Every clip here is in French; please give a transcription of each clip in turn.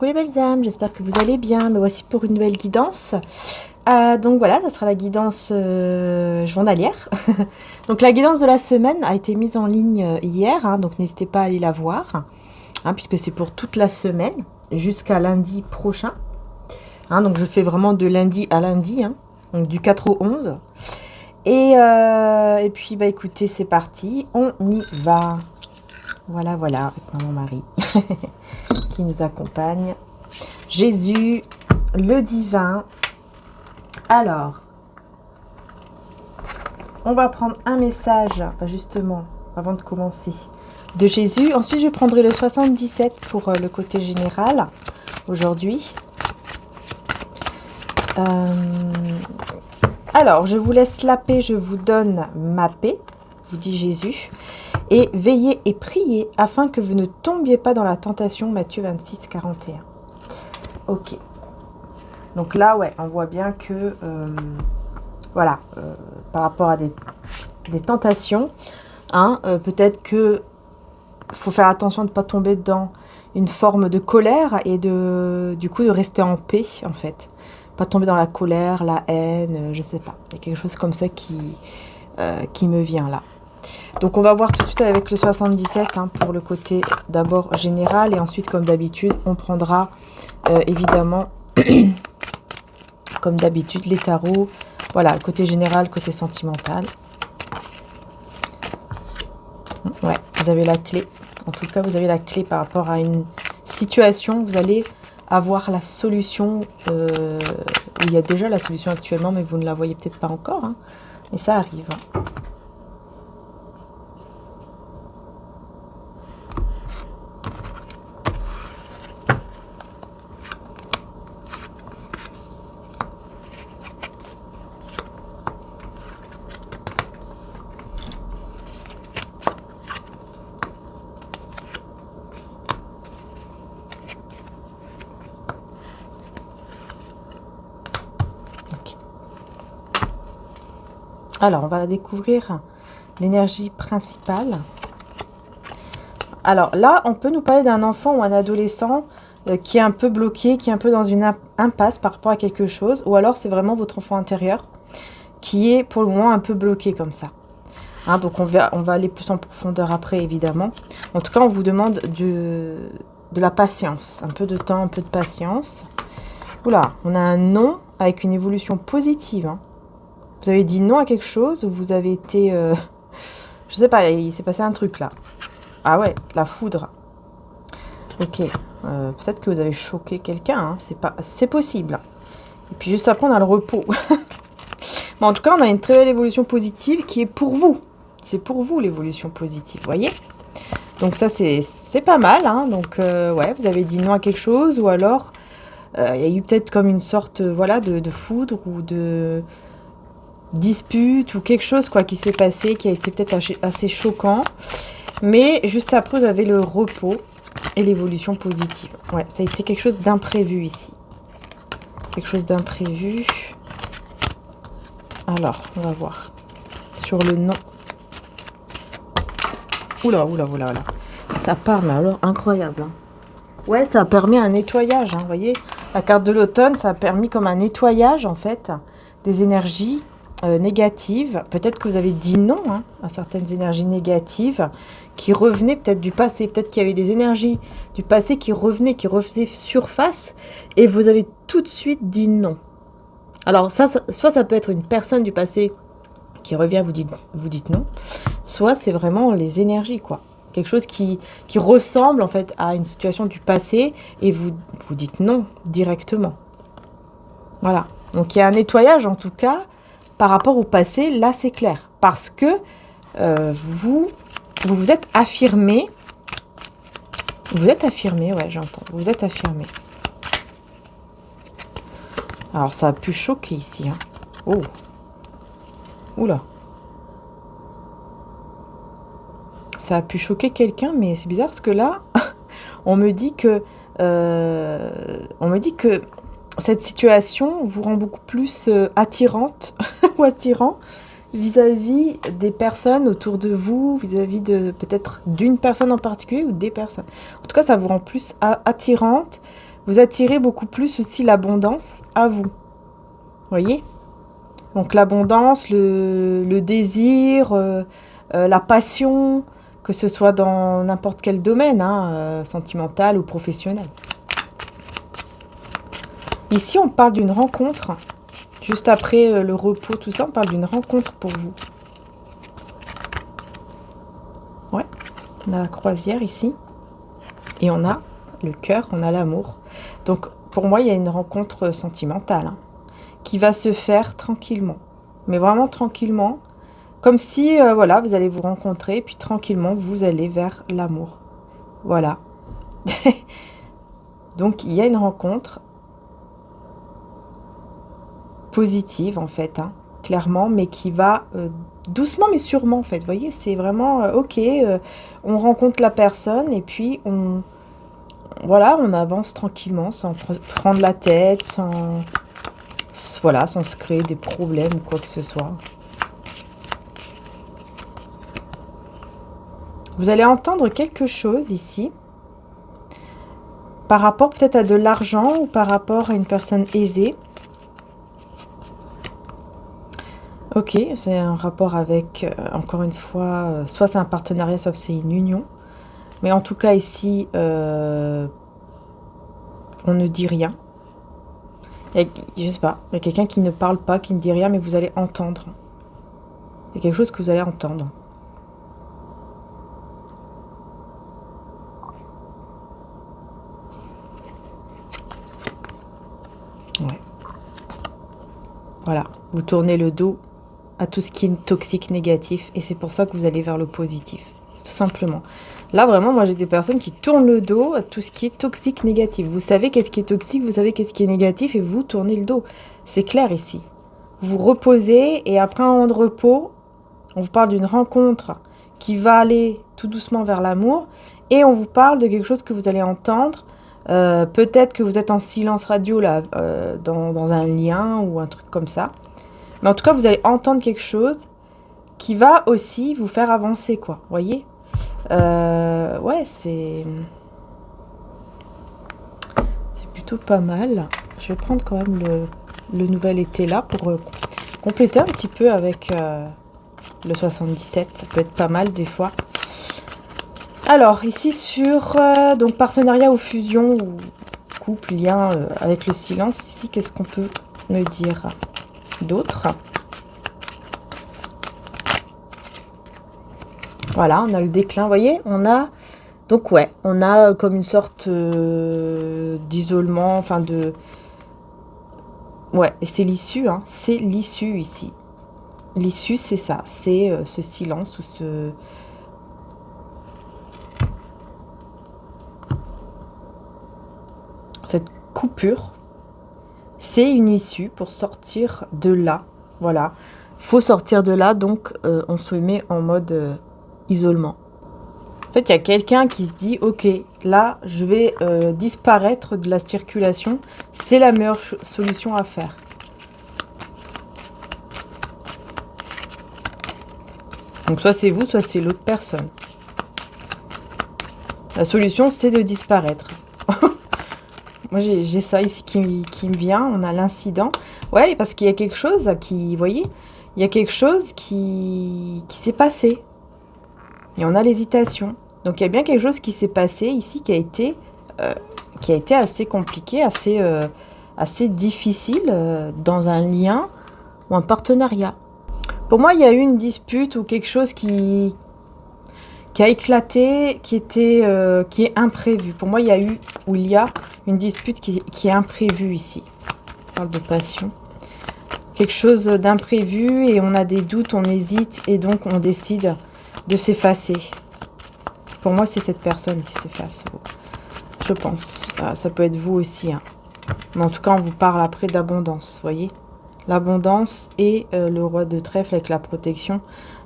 Coucou les belles âmes, j'espère que vous allez bien. Me voici pour une nouvelle guidance. Donc voilà, ça sera la guidance journalière. Donc la guidance de la semaine a été mise en ligne hier, hein, donc n'hésitez pas à aller la voir, hein, puisque c'est pour toute la semaine, jusqu'à lundi prochain. Hein, donc je fais vraiment de lundi à lundi, hein, donc du 4 au 11. Et puis bah écoutez, c'est parti, on y va. Voilà, avec mon mari qui nous accompagne. Jésus, le divin. Alors, on va prendre un message, justement, avant de commencer, de Jésus. Ensuite, je prendrai le 77 pour le côté général, aujourd'hui. Alors, je vous laisse la paix, je vous donne ma paix, vous dit Jésus. Et veillez et priez afin que vous ne tombiez pas dans la tentation, Matthieu 26, 41. Ok. Donc là, ouais, on voit bien que, voilà, par rapport à des tentations, hein, peut-être que faut faire attention de ne pas tomber dans une forme de colère et du coup de rester en paix, en fait. Pas tomber dans la colère, la haine, je sais pas. Il y a quelque chose comme ça qui me vient là. Donc on va voir tout de suite avec le 77, hein, pour le côté d'abord général, et ensuite comme d'habitude on prendra évidemment comme d'habitude les tarots, voilà, côté général, côté sentimental. Ouais, vous avez la clé, en tout cas vous avez la clé par rapport à une situation, vous allez avoir la solution, il y a déjà la solution actuellement mais vous ne la voyez peut-être pas encore, hein, mais ça arrive, hein. Alors, on va découvrir l'énergie principale. Alors là, on peut nous parler d'un enfant ou un adolescent qui est un peu bloqué, qui est un peu dans une impasse par rapport à quelque chose. Ou alors, c'est vraiment votre enfant intérieur qui est pour le moment un peu bloqué comme ça. Hein, donc, on va aller plus en profondeur après, évidemment. En tout cas, on vous demande de la patience. Un peu de temps, un peu de patience. Oula, on a un non avec une évolution positive, hein. Vous avez dit non à quelque chose ou vous avez été... je sais pas, il s'est passé un truc là. Ah ouais, la foudre. Ok, peut-être que vous avez choqué quelqu'un, hein, c'est possible. Et puis juste après, on a le repos. Bon, en tout cas, on a une très belle évolution positive qui est pour vous. C'est pour vous l'évolution positive, vous voyez? Donc ça, c'est pas mal, hein. Donc, ouais, vous avez dit non à quelque chose ou alors... il y a eu peut-être comme une sorte, voilà, de foudre ou de... dispute ou quelque chose quoi qui s'est passé, qui a été peut-être assez choquant, mais juste après vous avez le repos et l'évolution positive. Ouais, ça a été quelque chose d'imprévu ici, quelque chose d'imprévu. Alors on va voir sur le non. Oula, ça part, mais alors incroyable, hein. Ouais, ça a permis un nettoyage, hein, vous voyez, la carte de l'automne, ça a permis comme un nettoyage en fait des énergies négatives. Peut-être que vous avez dit non, hein, à certaines énergies négatives qui revenaient peut-être du passé. Peut-être qu'il y avait des énergies du passé qui refaisaient surface et vous avez tout de suite dit non. Alors ça soit ça peut être une personne du passé qui revient, vous dites non, soit c'est vraiment les énergies quoi. Quelque chose qui ressemble en fait à une situation du passé et vous dites non directement. Voilà. Donc il y a un nettoyage en tout cas par rapport au passé, là c'est clair. Parce que vous vous êtes affirmé. Vous êtes affirmé, ouais, j'entends. Vous êtes affirmé. Alors ça a pu choquer ici, hein. Oh. Oula. Ça a pu choquer quelqu'un, mais c'est bizarre parce que là, on me dit que cette situation vous rend beaucoup plus attirante ou attirant vis-à-vis des personnes autour de vous, vis-à-vis de peut-être d'une personne en particulier ou des personnes. En tout cas, ça vous rend plus attirante, Vous attirez beaucoup plus aussi l'abondance à vous. Voyez? Donc l'abondance, le désir, la passion, que ce soit dans n'importe quel domaine, hein, sentimental ou professionnel. Ici, on parle d'une rencontre. Juste après le repos, tout ça, on parle d'une rencontre pour vous. Ouais, on a la croisière ici. Et on a le cœur, on a l'amour. Donc, pour moi, il y a une rencontre sentimentale, hein, qui va se faire tranquillement. Mais vraiment tranquillement. Comme si, voilà, vous allez vous rencontrer, puis tranquillement, vous allez vers l'amour. Voilà. Donc, il y a une rencontre positive, en fait, hein, clairement, mais qui va doucement, mais sûrement, en fait. Vous voyez, c'est vraiment, ok, on rencontre la personne, et puis voilà, on avance tranquillement, sans prendre la tête, voilà, sans se créer des problèmes ou quoi que ce soit. Vous allez entendre quelque chose ici, par rapport peut-être à de l'argent ou par rapport à une personne aisée. Ok, c'est un rapport avec, encore une fois, soit c'est un partenariat, soit c'est une union. Mais en tout cas ici, on ne dit rien. Je sais pas, il y a quelqu'un qui ne parle pas, qui ne dit rien, mais vous allez entendre. Il y a quelque chose que vous allez entendre. Ouais. Voilà, vous tournez le dos à tout ce qui est toxique, négatif, et c'est pour ça que vous allez vers le positif, tout simplement. Là, vraiment, moi, j'ai des personnes qui tournent le dos à tout ce qui est toxique, négatif. Vous savez qu'est-ce qui est toxique, vous savez qu'est-ce qui est négatif, et vous tournez le dos. C'est clair ici. Vous reposez, et après un moment de repos, on vous parle d'une rencontre qui va aller tout doucement vers l'amour, et on vous parle de quelque chose que vous allez entendre. Peut-être que vous êtes en silence radio, là, dans un lien ou un truc comme ça. Mais en tout cas, vous allez entendre quelque chose qui va aussi vous faire avancer, quoi. Voyez ? Ouais, c'est plutôt pas mal. Je vais prendre quand même le nouvel été là pour compléter un petit peu avec le 77. Ça peut être pas mal des fois. Alors, ici sur donc partenariat ou fusion ou couple, lien avec le silence, ici, qu'est-ce qu'on peut me dire d'autre? Voilà, on a le déclin, vous voyez, on a, donc ouais, on a comme une sorte d'isolement, enfin de, ouais, et c'est l'issue, hein, c'est l'issue ici. L'issue, c'est ça, c'est ce silence ou cette coupure, c'est une issue pour sortir de là, voilà. Faut sortir de là, donc on se met en mode isolement. En fait, il y a quelqu'un qui se dit, ok, là, je vais disparaître de la circulation. C'est la meilleure solution à faire. Donc, soit c'est vous, soit c'est l'autre personne. La solution, c'est de disparaître. Moi, j'ai ça ici qui me vient. On a l'incident. Ouais, parce qu'il y a quelque chose qui, vous voyez, il y a quelque chose qui s'est passé. Et on a l'hésitation. Donc il y a bien quelque chose qui s'est passé ici qui a été assez compliqué, assez difficile dans un lien ou un partenariat. Pour moi, il y a eu une dispute ou quelque chose qui a éclaté, qui est imprévu. Pour moi, il y a une dispute qui est imprévue ici. On parle de passion. Quelque chose d'imprévu et on a des doutes, on hésite et donc on décide de s'effacer. Pour moi, c'est cette personne qui s'efface. Je pense. Ça peut être vous aussi. Hein. Mais en tout cas, on vous parle après d'abondance. Voyez ? L'abondance et le roi de trèfle avec la protection.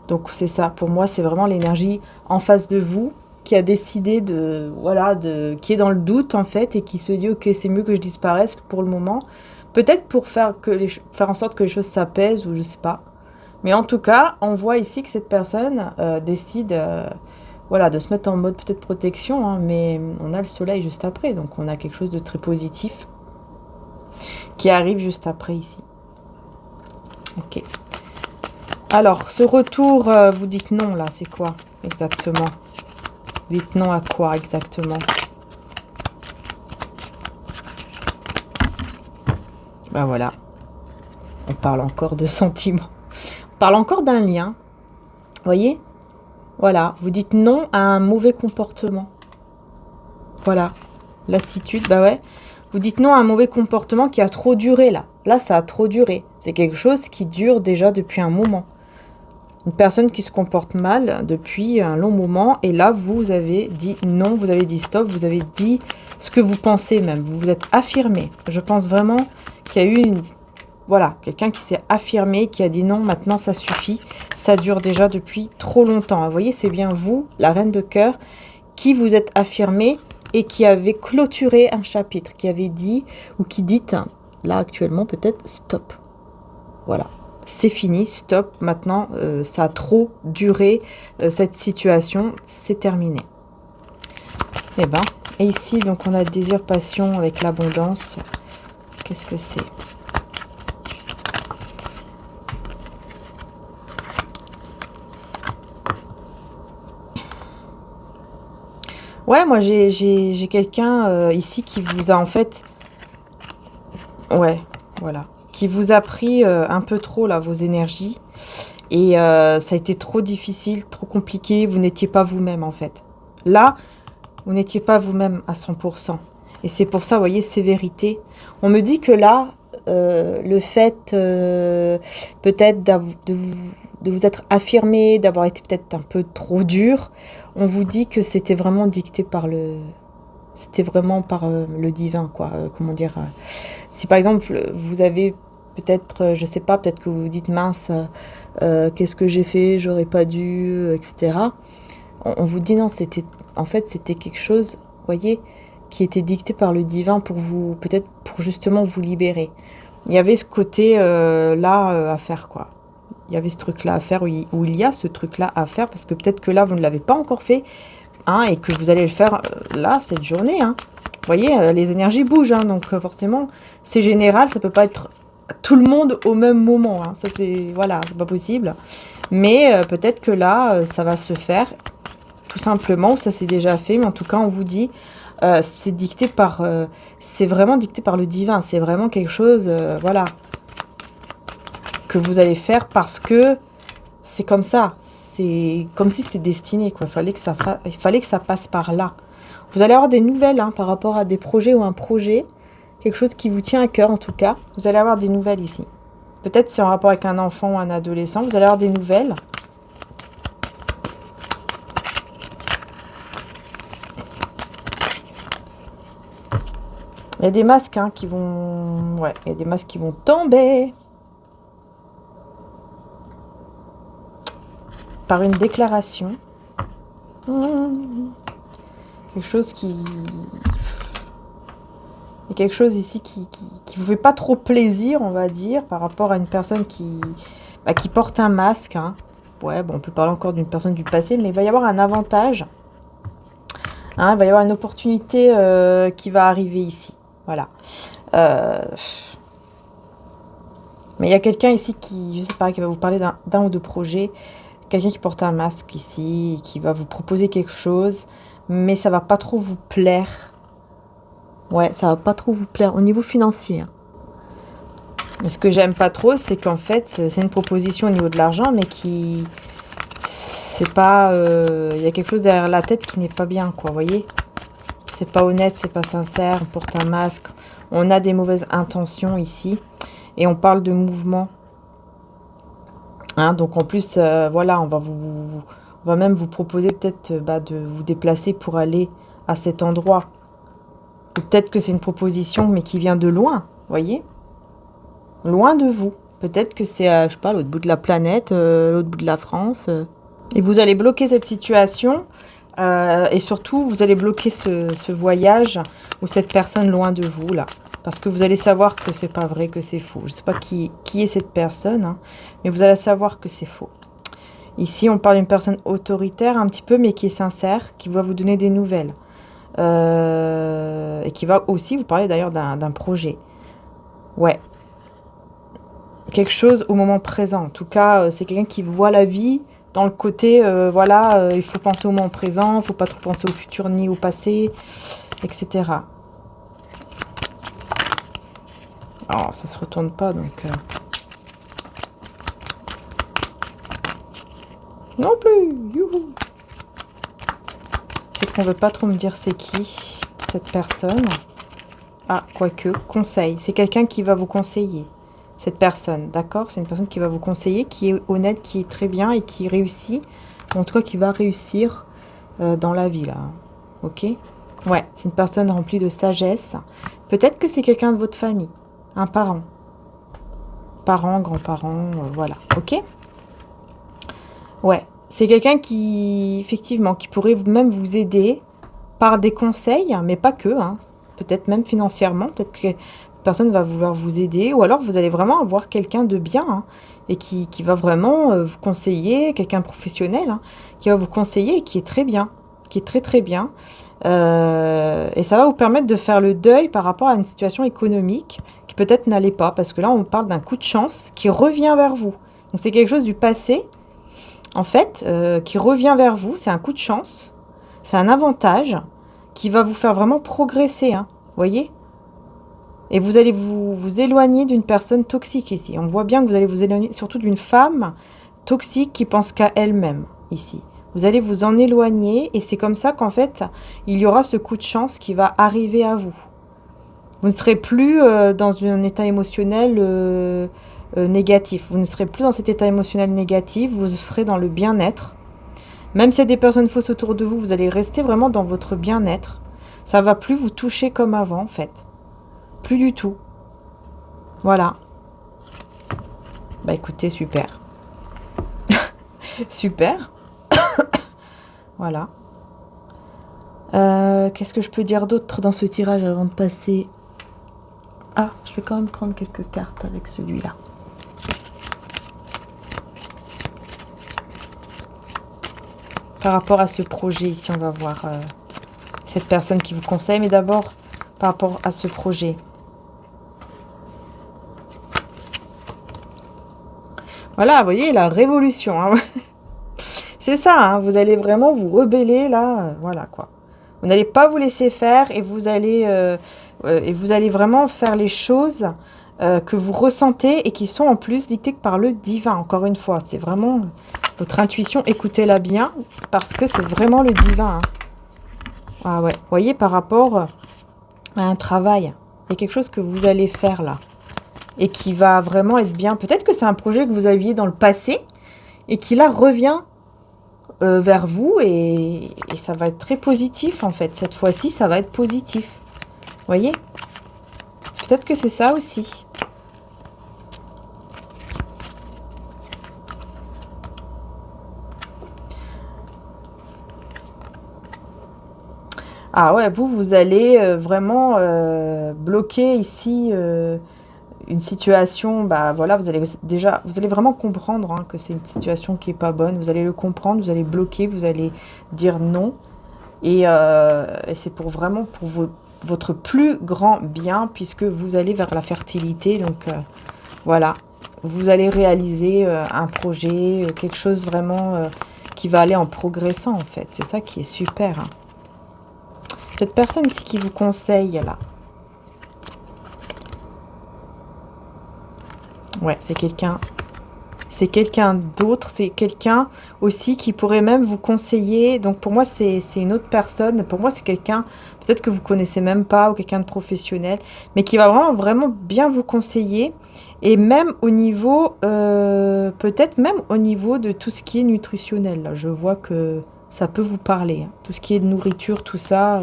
Donc, c'est ça. Pour moi, c'est vraiment l'énergie en face de vous qui a décidé qui est dans le doute, en fait, et qui se dit, ok, c'est mieux que je disparaisse pour le moment. Peut-être pour faire en sorte que les choses s'apaisent ou je sais pas. Mais en tout cas, on voit ici que cette personne décide voilà, de se mettre en mode peut-être protection, hein, mais on a le soleil juste après, donc on a quelque chose de très positif qui arrive juste après ici. Ok. Alors, ce retour, vous dites non, là, c'est quoi exactement? Vous dites non à quoi exactement? Ben voilà, on parle encore de sentiments. On parle encore d'un lien, vous voyez? Voilà, vous dites non à un mauvais comportement. Voilà, lassitude, bah ouais. Vous dites non à un mauvais comportement qui a trop duré, là. Là, ça a trop duré. C'est quelque chose qui dure déjà depuis un moment. Une personne qui se comporte mal depuis un long moment. Et là, vous avez dit non, vous avez dit stop, vous avez dit ce que vous pensez même. Vous vous êtes affirmé. Je pense vraiment qu'il y a eu une... Voilà, quelqu'un qui s'est affirmé, qui a dit non, maintenant ça suffit. Ça dure déjà depuis trop longtemps. Vous voyez, c'est bien vous, la reine de cœur, qui vous êtes affirmé et qui avez clôturé un chapitre, qui avait dit, ou qui dites, là actuellement peut-être, stop. Voilà, c'est fini, stop, maintenant ça a trop duré, cette situation, c'est terminé. Et ben, et ici donc on a le désir, passion avec l'abondance. Qu'est-ce que c'est? Ouais, moi j'ai quelqu'un ici qui vous a en fait... Ouais, voilà. Qui vous a pris un peu trop là vos énergies. Et ça a été trop difficile, trop compliqué. Vous n'étiez pas vous-même en fait. Là, vous n'étiez pas vous-même à 100%. Et c'est pour ça, vous voyez, sévérité. On me dit que là, le fait peut-être de vous être affirmé, d'avoir été peut-être un peu trop dur, on vous dit que c'était vraiment dicté par le... C'était vraiment par le divin, quoi. Comment dire si par exemple, vous avez peut-être, je sais pas, peut-être que vous vous dites mince, qu'est-ce que j'ai fait, j'aurais pas dû, etc. On vous dit non, c'était... En fait, c'était quelque chose, vous voyez, qui était dicté par le divin pour vous, peut-être pour justement vous libérer. Il y avait ce côté là à faire, quoi. Il y avait ce truc-là à faire, où il y a ce truc-là à faire, parce que peut-être que là, vous ne l'avez pas encore fait, hein, et que vous allez le faire là, cette journée. Hein. Vous voyez, les énergies bougent, hein, donc forcément, c'est général, ça peut pas être tout le monde au même moment. Hein. Ça, c'est... Voilà, c'est pas possible. Mais peut-être que là, ça va se faire, tout simplement, ou ça s'est déjà fait, mais en tout cas, on vous dit... c'est dicté par... c'est vraiment dicté par le divin. C'est vraiment quelque chose, voilà, que vous allez faire parce que c'est comme ça. C'est comme si c'était destiné, quoi. Il fallait que ça passe par là. Vous allez avoir des nouvelles hein, par rapport à des projets ou un projet. Quelque chose qui vous tient à cœur, en tout cas. Vous allez avoir des nouvelles ici. Peut-être c'est en rapport avec un enfant ou un adolescent. Vous allez avoir des nouvelles. Il y a des masques hein, qui vont... Ouais, il y a des masques qui vont tomber. Par une déclaration. Quelque chose qui... Il y a quelque chose ici qui vous fait pas trop plaisir, on va dire, par rapport à une personne qui porte un masque. Hein. Ouais, bon, on peut parler encore d'une personne du passé, mais il va y avoir un avantage. Hein, il va y avoir une opportunité qui va arriver ici. Voilà. Mais il y a quelqu'un ici qui, je sais pas, qui va vous parler d'un ou deux projets. Quelqu'un qui porte un masque ici, qui va vous proposer quelque chose, mais ça va pas trop vous plaire. Ouais, ça va pas trop vous plaire au niveau financier. Hein. Mais ce que j'aime pas trop, c'est qu'en fait, c'est une proposition au niveau de l'argent, mais qui... C'est pas... Il y a quelque chose derrière la tête qui n'est pas bien, quoi, vous voyez ? C'est pas honnête, c'est pas sincère, on porte un masque, on a des mauvaises intentions ici, et on parle de mouvement. Hein, donc en plus, voilà, on va même vous proposer peut-être de vous déplacer pour aller à cet endroit. Peut-être que c'est une proposition, mais qui vient de loin, voyez, loin de vous. Peut-être que c'est, je sais pas, l'autre bout de la planète, l'autre bout de la France. Et vous allez bloquer cette situation, et surtout, vous allez bloquer ce voyage ou cette personne loin de vous, là. Parce que vous allez savoir que c'est pas vrai, que c'est faux. Je sais pas qui est cette personne, hein, mais vous allez savoir que c'est faux. Ici, on parle d'une personne autoritaire un petit peu, mais qui est sincère, qui va vous donner des nouvelles. Et qui va aussi vous parler d'ailleurs d'un projet. Ouais. Quelque chose au moment présent. En tout cas, c'est quelqu'un qui voit la vie dans le côté, voilà, il faut penser au moment présent, il ne faut pas trop penser au futur ni au passé, etc. Alors, ça se retourne pas, donc... Non plus. Youhou. C'est qu'on veut pas trop me dire c'est qui, cette personne. Ah, quoique, conseil. C'est quelqu'un qui va vous conseiller. Cette personne, d'accord? C'est une personne qui va vous conseiller, qui est honnête, qui est très bien et qui réussit. En tout cas, qui va réussir dans la vie, là. Ok? Ouais, c'est une personne remplie de sagesse. Peut-être que c'est quelqu'un de votre famille. Un parent. Parents, grands-parents, voilà. Ok? Ouais, c'est quelqu'un qui, effectivement, qui pourrait même vous aider par des conseils, mais pas que, hein. Peut-être même financièrement, peut-être que cette personne va vouloir vous aider, ou alors vous allez vraiment avoir quelqu'un de bien, hein, et qui va vraiment vous conseiller, quelqu'un professionnel, hein, qui va vous conseiller et qui est très bien, qui est très très bien. Et ça va vous permettre de faire le deuil par rapport à une situation économique qui peut-être n'allait pas, parce que là on parle d'un coup de chance qui revient vers vous. Donc c'est quelque chose du passé, en fait, qui revient vers vous, c'est un coup de chance, c'est un avantage qui va vous faire vraiment progresser, hein, voyez? Et vous allez vous éloigner d'une personne toxique ici. On voit bien que vous allez vous éloigner surtout d'une femme toxique qui pense qu'à elle-même ici. Vous allez vous en éloigner et c'est comme ça qu'en fait, il y aura ce coup de chance qui va arriver à vous. Vous ne serez plus dans un état émotionnel négatif. Vous ne serez plus dans cet état émotionnel négatif, vous serez dans le bien-être. Même s'il y a des personnes fausses autour de vous, vous allez rester vraiment dans votre bien-être. Ça va plus vous toucher comme avant, en fait. Plus du tout. Voilà. Bah écoutez, super. Super. Voilà. Qu'est-ce que je peux dire d'autre dans ce tirage avant de passer... Ah, je vais quand même prendre quelques cartes avec celui-là. Par rapport à ce projet, ici, on va voir cette personne qui vous conseille. Mais d'abord, par rapport à ce projet. Voilà, vous voyez, la révolution. Hein. C'est ça, hein, vous allez vraiment vous rebeller, là. Voilà, quoi. Vous n'allez pas vous laisser faire et vous allez vraiment faire les choses que vous ressentez et qui sont en plus dictées par le divin. Encore une fois, c'est vraiment... Votre intuition, écoutez-la bien, parce que c'est vraiment le divin. Hein. Ah ouais, vous voyez, par rapport à un travail, il y a quelque chose que vous allez faire là, et qui va vraiment être bien. Peut-être que c'est un projet que vous aviez dans le passé, et qui là revient vers vous, et ça va être très positif en fait. Cette fois-ci, ça va être positif. Vous voyez? Peut-être que c'est ça aussi. Ah ouais, vous allez vraiment bloquer ici une situation, bah voilà, vous allez vraiment comprendre hein, que c'est une situation qui est pas bonne, vous allez le comprendre, vous allez bloquer, vous allez dire non, et c'est vraiment pour votre plus grand bien, puisque vous allez vers la fertilité, donc voilà, vous allez réaliser un projet, quelque chose vraiment qui va aller en progressant en fait, c'est ça qui est super, hein. Cette personne ici qui vous conseille, là. Ouais, c'est quelqu'un d'autre. C'est quelqu'un aussi qui pourrait même vous conseiller. Donc, pour moi, c'est une autre personne. Pour moi, c'est quelqu'un, peut-être que vous connaissez même pas, ou quelqu'un de professionnel, mais qui va vraiment, vraiment bien vous conseiller. Et même au niveau, peut-être même au niveau de tout ce qui est nutritionnel. Là, je vois que... ça peut vous parler. Hein. Tout ce qui est de nourriture, tout ça.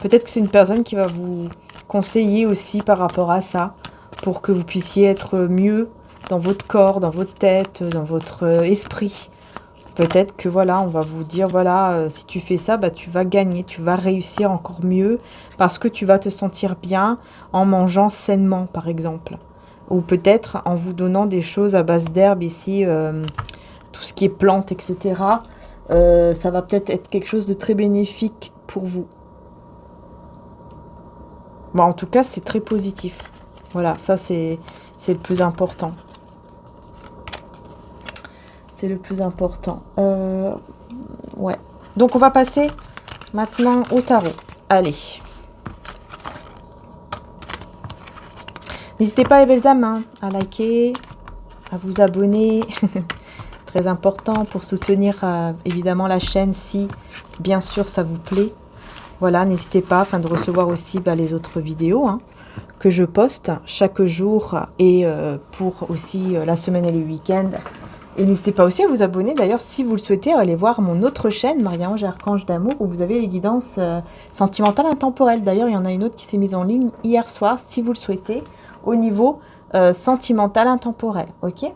Peut-être que c'est une personne qui va vous conseiller aussi par rapport à ça. Pour que vous puissiez être mieux dans votre corps, dans votre tête, dans votre esprit. Peut-être que voilà, on va vous dire, voilà, si tu fais ça, bah, tu vas gagner, tu vas réussir encore mieux. Parce que tu vas te sentir bien en mangeant sainement, par exemple. Ou peut-être en vous donnant des choses à base d'herbes ici... tout ce qui est plantes, etc. Ça va peut-être être quelque chose de très bénéfique pour vous. Bon, en tout cas, c'est très positif. Voilà, ça c'est le plus important. C'est le plus important. Ouais. Donc on va passer maintenant au tarot. Allez. N'hésitez pas les belles âmes hein, à liker, à vous abonner. Très important pour soutenir évidemment la chaîne si bien sûr ça vous plaît. Voilà, n'hésitez pas afin de recevoir aussi les autres vidéos hein, que je poste chaque jour et pour aussi la semaine et le week-end. Et n'hésitez pas aussi à vous abonner d'ailleurs si vous le souhaitez, à aller voir mon autre chaîne, Marie-Ange Archange d'Amour, où vous avez les guidances sentimentales intemporelles. D'ailleurs, il y en a une autre qui s'est mise en ligne hier soir, si vous le souhaitez, au niveau sentimental intemporel. Ok?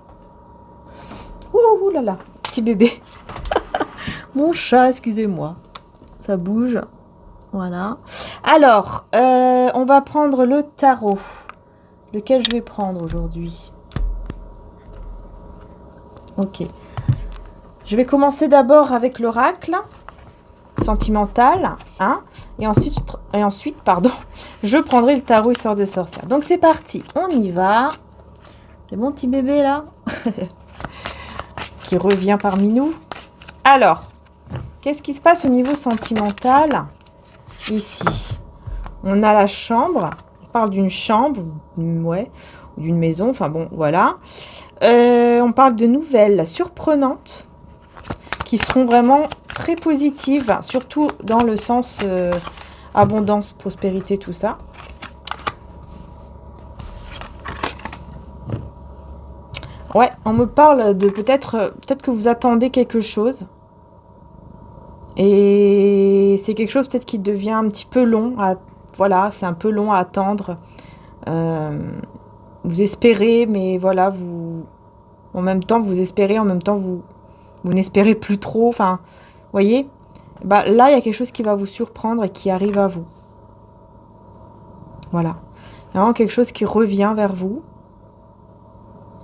Ouh là là, petit bébé. Mon chat, excusez-moi. Ça bouge. Voilà. Alors, on va prendre le tarot. Lequel je vais prendre aujourd'hui? Ok. Je vais commencer d'abord avec l'oracle sentimental, hein, et ensuite, pardon, je prendrai le tarot histoire de sorcière. Donc c'est parti, on y va. C'est mon petit bébé là qui revient parmi nous. Alors, qu'est-ce qui se passe au niveau sentimental ici? On a la chambre. On parle d'une chambre, ouais, ou d'une maison. Enfin bon, voilà. On parle de nouvelles surprenantes qui seront vraiment très positives, surtout dans le sens abondance, prospérité, tout ça. Ouais, on me parle de peut-être que vous attendez quelque chose. Et c'est quelque chose peut-être qui devient un petit peu long. Voilà, c'est un peu long à attendre. Vous espérez, mais voilà, en même temps, vous espérez, en même temps, vous n'espérez plus trop. Enfin, vous voyez, là, il y a quelque chose qui va vous surprendre et qui arrive à vous. Voilà. Il y a vraiment quelque chose qui revient vers vous,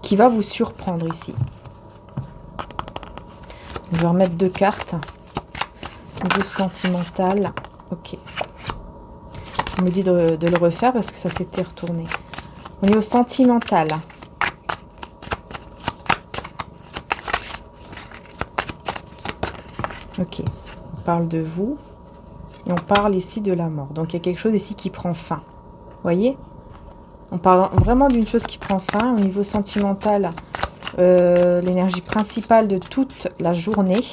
qui va vous surprendre ici. Je vais remettre 2 cartes. Niveau sentimental. Ok. On me dit de le refaire parce que ça s'était retourné. Au niveau sentimental. Ok. On parle de vous. Et on parle ici de la mort. Donc il y a quelque chose ici qui prend fin. Vous voyez? On parle vraiment d'une chose qui prend fin. Au niveau sentimental, l'énergie principale de toute la journée.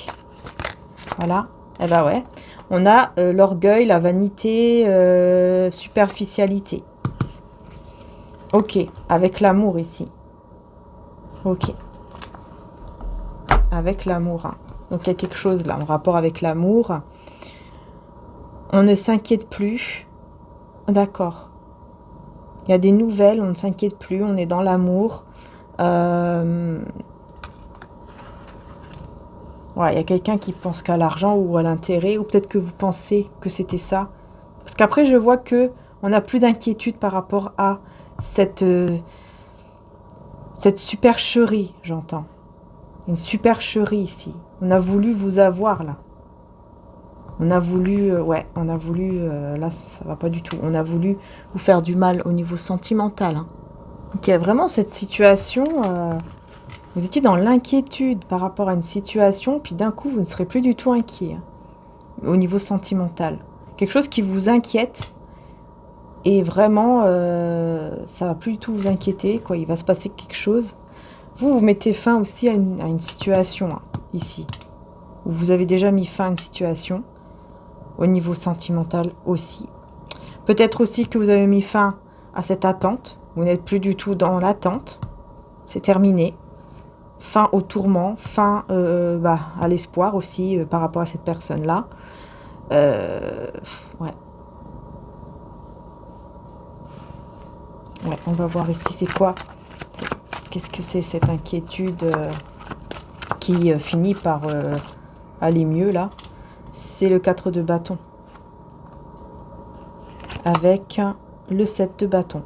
Voilà. Eh ben ouais. On a l'orgueil, la vanité, superficialité. Ok. Avec l'amour ici. Ok. Avec l'amour. Hein. Donc il y a quelque chose là en rapport avec l'amour. On ne s'inquiète plus. D'accord. Il y a des nouvelles, on ne s'inquiète plus, on est dans l'amour. Ouais, il y a quelqu'un qui pense qu'à l'argent ou à l'intérêt, ou peut-être que vous pensez que c'était ça. Parce qu'après, je vois que on n'a plus d'inquiétude par rapport à cette supercherie, j'entends. Une supercherie ici. On a voulu vous avoir là. On a voulu, là ça va pas du tout. On a voulu vous faire du mal au niveau sentimental. Hein. Donc il y a vraiment cette situation, vous étiez dans l'inquiétude par rapport à une situation, puis d'un coup vous ne serez plus du tout inquiet hein, au niveau sentimental. Quelque chose qui vous inquiète et vraiment ça va plus du tout vous inquiéter, quoi. Il va se passer quelque chose. Vous mettez fin aussi à une situation hein, ici, où vous avez déjà mis fin à une situation. Au niveau sentimental aussi. Peut-être aussi que vous avez mis fin à cette attente. Vous n'êtes plus du tout dans l'attente. C'est terminé. Fin au tourment. Fin à l'espoir aussi par rapport à cette personne-là. Ouais. Ouais, on va voir ici c'est quoi. Qu'est-ce que c'est cette inquiétude qui finit par aller mieux là. C'est le 4 de bâton. Avec le 7 de bâton.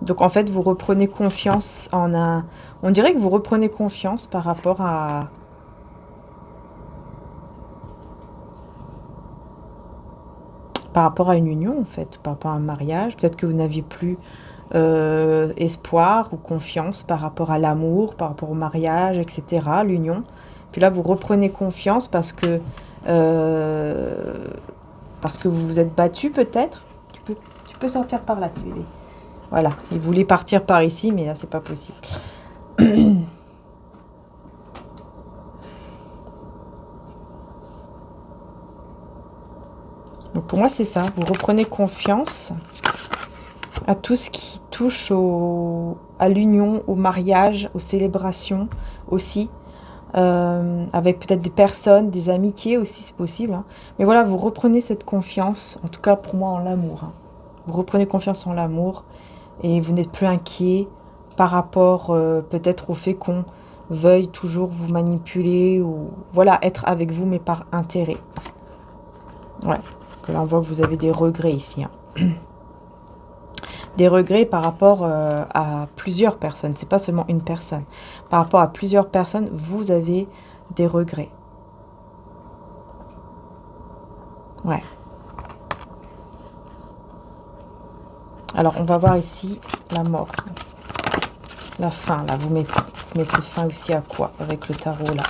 Donc en fait, vous reprenez confiance en un... On dirait que vous reprenez confiance par rapport à... Par rapport à une union, en fait, par rapport à un mariage. Peut-être que vous n'aviez plus espoir ou confiance par rapport à l'amour, par rapport au mariage, etc., l'union. Puis là, vous reprenez confiance parce que vous vous êtes battu, peut-être. Tu peux sortir par là, tu es. Voilà, il voulait partir par ici, mais là, c'est pas possible. Donc pour moi, c'est ça. Vous reprenez confiance à tout ce qui touche à l'union, au mariage, aux célébrations aussi. Avec peut-être des personnes, des amitiés aussi, c'est possible. Hein. Mais voilà, vous reprenez cette confiance, en tout cas pour moi, en l'amour. Hein. Vous reprenez confiance en l'amour et vous n'êtes plus inquiet par rapport peut-être au fait qu'on veuille toujours vous manipuler ou voilà, être avec vous, mais par intérêt. Ouais. Là, on voit que vous avez des regrets ici. Hein. Des regrets par rapport à plusieurs personnes. C'est pas seulement une personne. Par rapport à plusieurs personnes, vous avez des regrets. Ouais. Alors, on va voir ici la mort. La fin, là. Vous mettez fin aussi à quoi avec le tarot, là?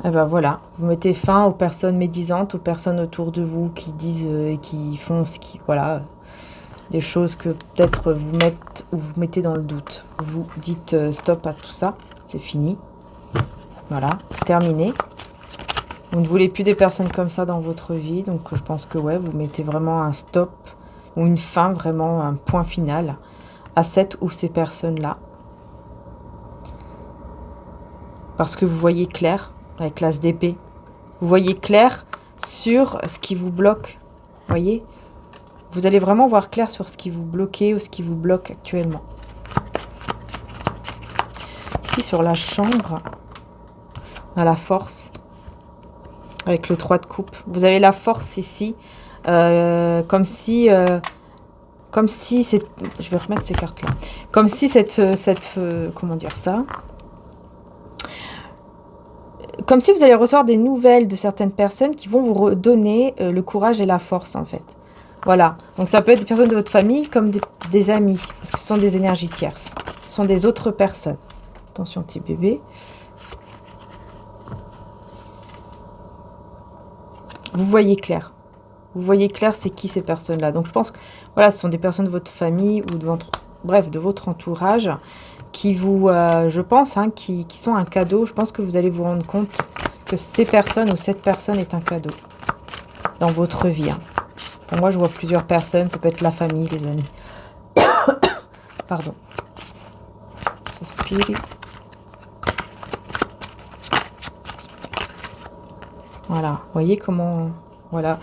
Et ben voilà, vous mettez fin aux personnes médisantes, aux personnes autour de vous qui disent et qui font ce qui, voilà, des choses que peut-être vous mettez dans le doute. Vous dites stop à tout ça, c'est fini. Voilà, c'est terminé. Vous ne voulez plus des personnes comme ça dans votre vie, donc je pense que ouais, vous mettez vraiment un stop ou une fin, vraiment un point final à cette ou ces personnes-là. Parce que vous voyez clair. Avec l'as d'épée. Vous voyez clair sur ce qui vous bloque. Voyez? Vous allez vraiment voir clair sur ce qui vous bloquait ou ce qui vous bloque actuellement. Ici, sur la chambre, on a la force. Avec le 3 de coupe. Vous avez la force ici. Comme si c'est... Je vais remettre ces cartes-là. Comme si comment dire ça? Comme si vous allez recevoir des nouvelles de certaines personnes qui vont vous redonner le courage et la force, en fait. Voilà. Donc, ça peut être des personnes de votre famille comme des amis. Parce que ce sont des énergies tierces. Ce sont des autres personnes. Attention, petit bébé. Vous voyez clair. Vous voyez clair, c'est qui ces personnes-là. Donc, je pense que, voilà, ce sont des personnes de votre famille ou de votre... Bref, de votre entourage qui vous, je pense, hein, qui sont un cadeau. Je pense que vous allez vous rendre compte que ces personnes ou cette personne est un cadeau dans votre vie. Hein. Pour moi, je vois plusieurs personnes. Ça peut être la famille, les amis. Pardon. Spirit. Voilà. Vous voyez comment... Voilà.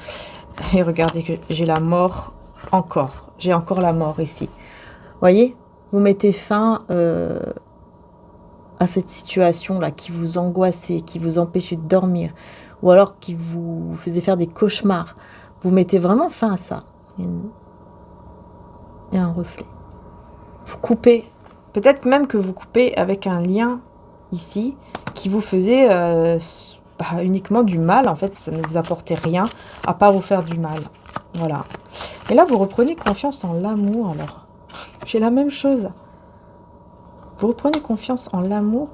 Et regardez que j'ai la mort encore. J'ai encore la mort ici. Vous voyez ? Vous mettez fin à cette situation-là qui vous angoissait, qui vous empêchait de dormir, ou alors qui vous faisait faire des cauchemars. Vous mettez vraiment fin à ça. Il y a un reflet. Vous coupez. Peut-être même que vous coupez avec un lien ici qui vous faisait uniquement du mal. En fait, ça ne vous apportait rien à part vous faire du mal. Voilà. Et là, vous reprenez confiance en l'amour alors. J'ai la même chose. Vous reprenez confiance en l'amour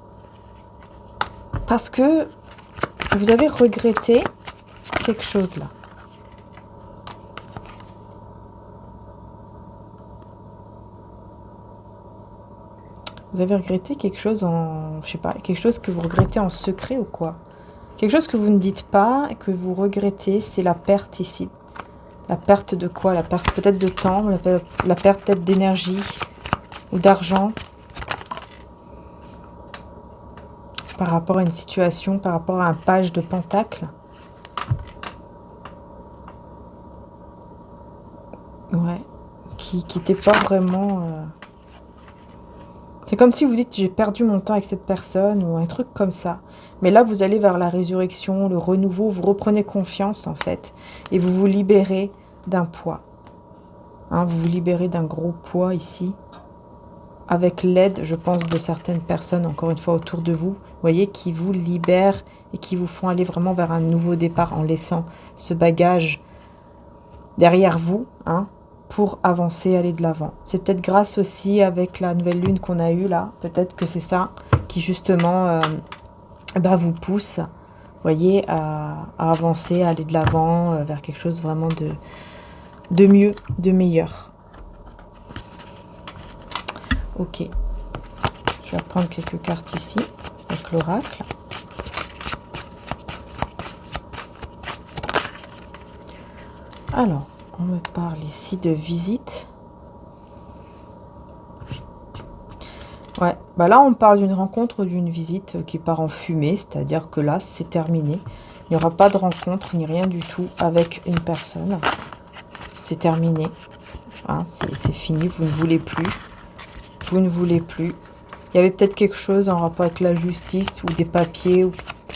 parce que vous avez regretté quelque chose là. Vous avez regretté quelque chose je sais pas, quelque chose que vous regrettez en secret ou quoi? Quelque chose que vous ne dites pas et que vous regrettez, c'est la perte ici. La perte de quoi? La perte peut-être de temps, la perte peut-être d'énergie ou d'argent par rapport à une situation, par rapport à un page de pentacle. Ouais, qui n'était pas vraiment... C'est comme si vous dites j'ai perdu mon temps avec cette personne ou un truc comme ça. Mais là, vous allez vers la résurrection, le renouveau, vous reprenez confiance en fait. Et vous vous libérez d'un poids. Hein, vous vous libérez d'un gros poids ici. Avec l'aide, je pense, de certaines personnes, encore une fois, autour de vous. Vous voyez, qui vous libèrent et qui vous font aller vraiment vers un nouveau départ en laissant ce bagage derrière vous, hein, pour avancer, aller de l'avant. C'est peut-être grâce aussi avec la nouvelle lune qu'on a eue là, peut-être que c'est ça qui justement vous pousse, vous voyez, à avancer, à aller de l'avant, vers quelque chose vraiment de mieux, de meilleur. Ok, je vais prendre quelques cartes ici avec l'oracle. Alors, on me parle ici de visite. Ouais, bah là on parle d'une rencontre, d'une visite qui part en fumée, c'est-à-dire que là c'est terminé. Il n'y aura pas de rencontre ni rien du tout avec une personne. C'est terminé. Hein, c'est fini, vous ne voulez plus. Vous ne voulez plus. Il y avait peut-être quelque chose en rapport avec la justice ou des papiers ou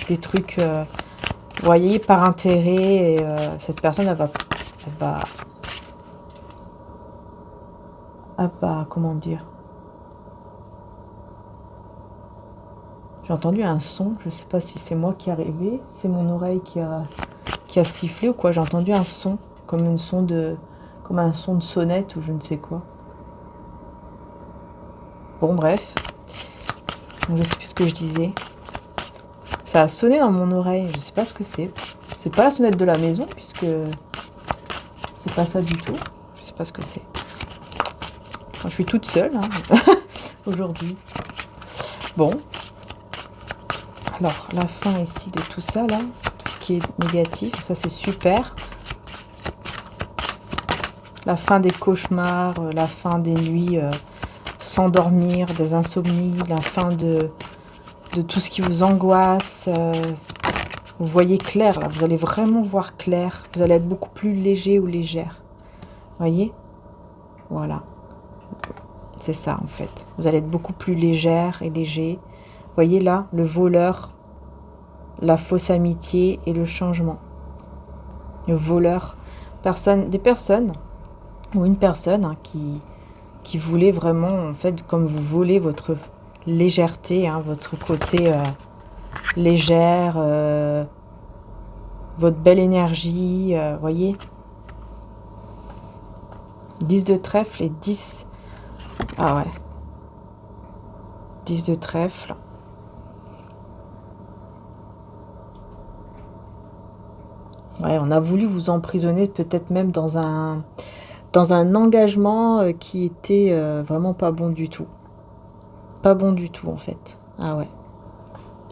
des trucs, vous voyez, par intérêt. Et, cette personne, elle va, comment dire? J'ai entendu un son, je ne sais pas si c'est moi qui est arrivé, c'est mon oreille qui a sifflé ou quoi. J'ai entendu un son, comme un son de sonnette ou je ne sais quoi. Bon, bref. Donc, je sais plus ce que je disais. Ça a sonné dans mon oreille, je sais pas ce que c'est. C'est pas la sonnette de la maison, puisque c'est pas ça du tout. Je sais pas ce que c'est. Enfin, je suis toute seule, hein, aujourd'hui. Bon. Alors, la fin ici de tout ça, là, tout ce qui est négatif, ça c'est super. La fin des cauchemars, la fin des nuits sans dormir, des insomnies, la fin de tout ce qui vous angoisse. Vous voyez clair, là, vous allez vraiment voir clair. Vous allez être beaucoup plus léger ou légère. Voyez? Voilà. C'est ça, en fait. Vous allez être beaucoup plus légère et léger. Voyez là, le voleur, la fausse amitié et le changement. Le voleur, des personnes, ou une personne hein, qui voulait vraiment, en fait, comme vous volez votre légèreté, hein, votre côté légère, votre belle énergie, voyez. 10 de trèfle et 10... Ah ouais. 10 de trèfle. Ouais, on a voulu vous emprisonner peut-être même dans un engagement qui était vraiment pas bon du tout. Pas bon du tout en fait. Ah ouais.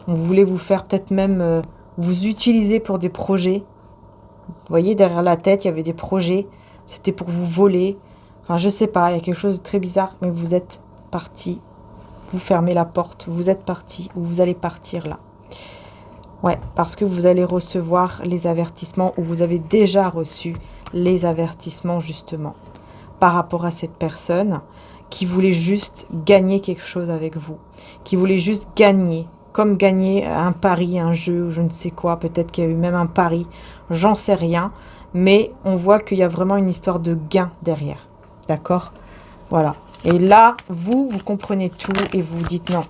On voulait vous faire peut-être même vous utiliser pour des projets. Vous voyez, derrière la tête, il y avait des projets. C'était pour vous voler. Enfin, je sais pas, il y a quelque chose de très bizarre, mais vous êtes parti. Vous fermez la porte, vous êtes parti, ou vous allez partir là. Ouais, parce que vous allez recevoir les avertissements, ou vous avez déjà reçu les avertissements justement, par rapport à cette personne qui voulait juste gagner quelque chose avec vous, qui voulait juste gagner, comme gagner un pari, un jeu, ou je ne sais quoi, peut-être qu'il y a eu même un pari, j'en sais rien, mais on voit qu'il y a vraiment une histoire de gain derrière, d'accord? Voilà. Et là, vous comprenez tout et vous vous dites non,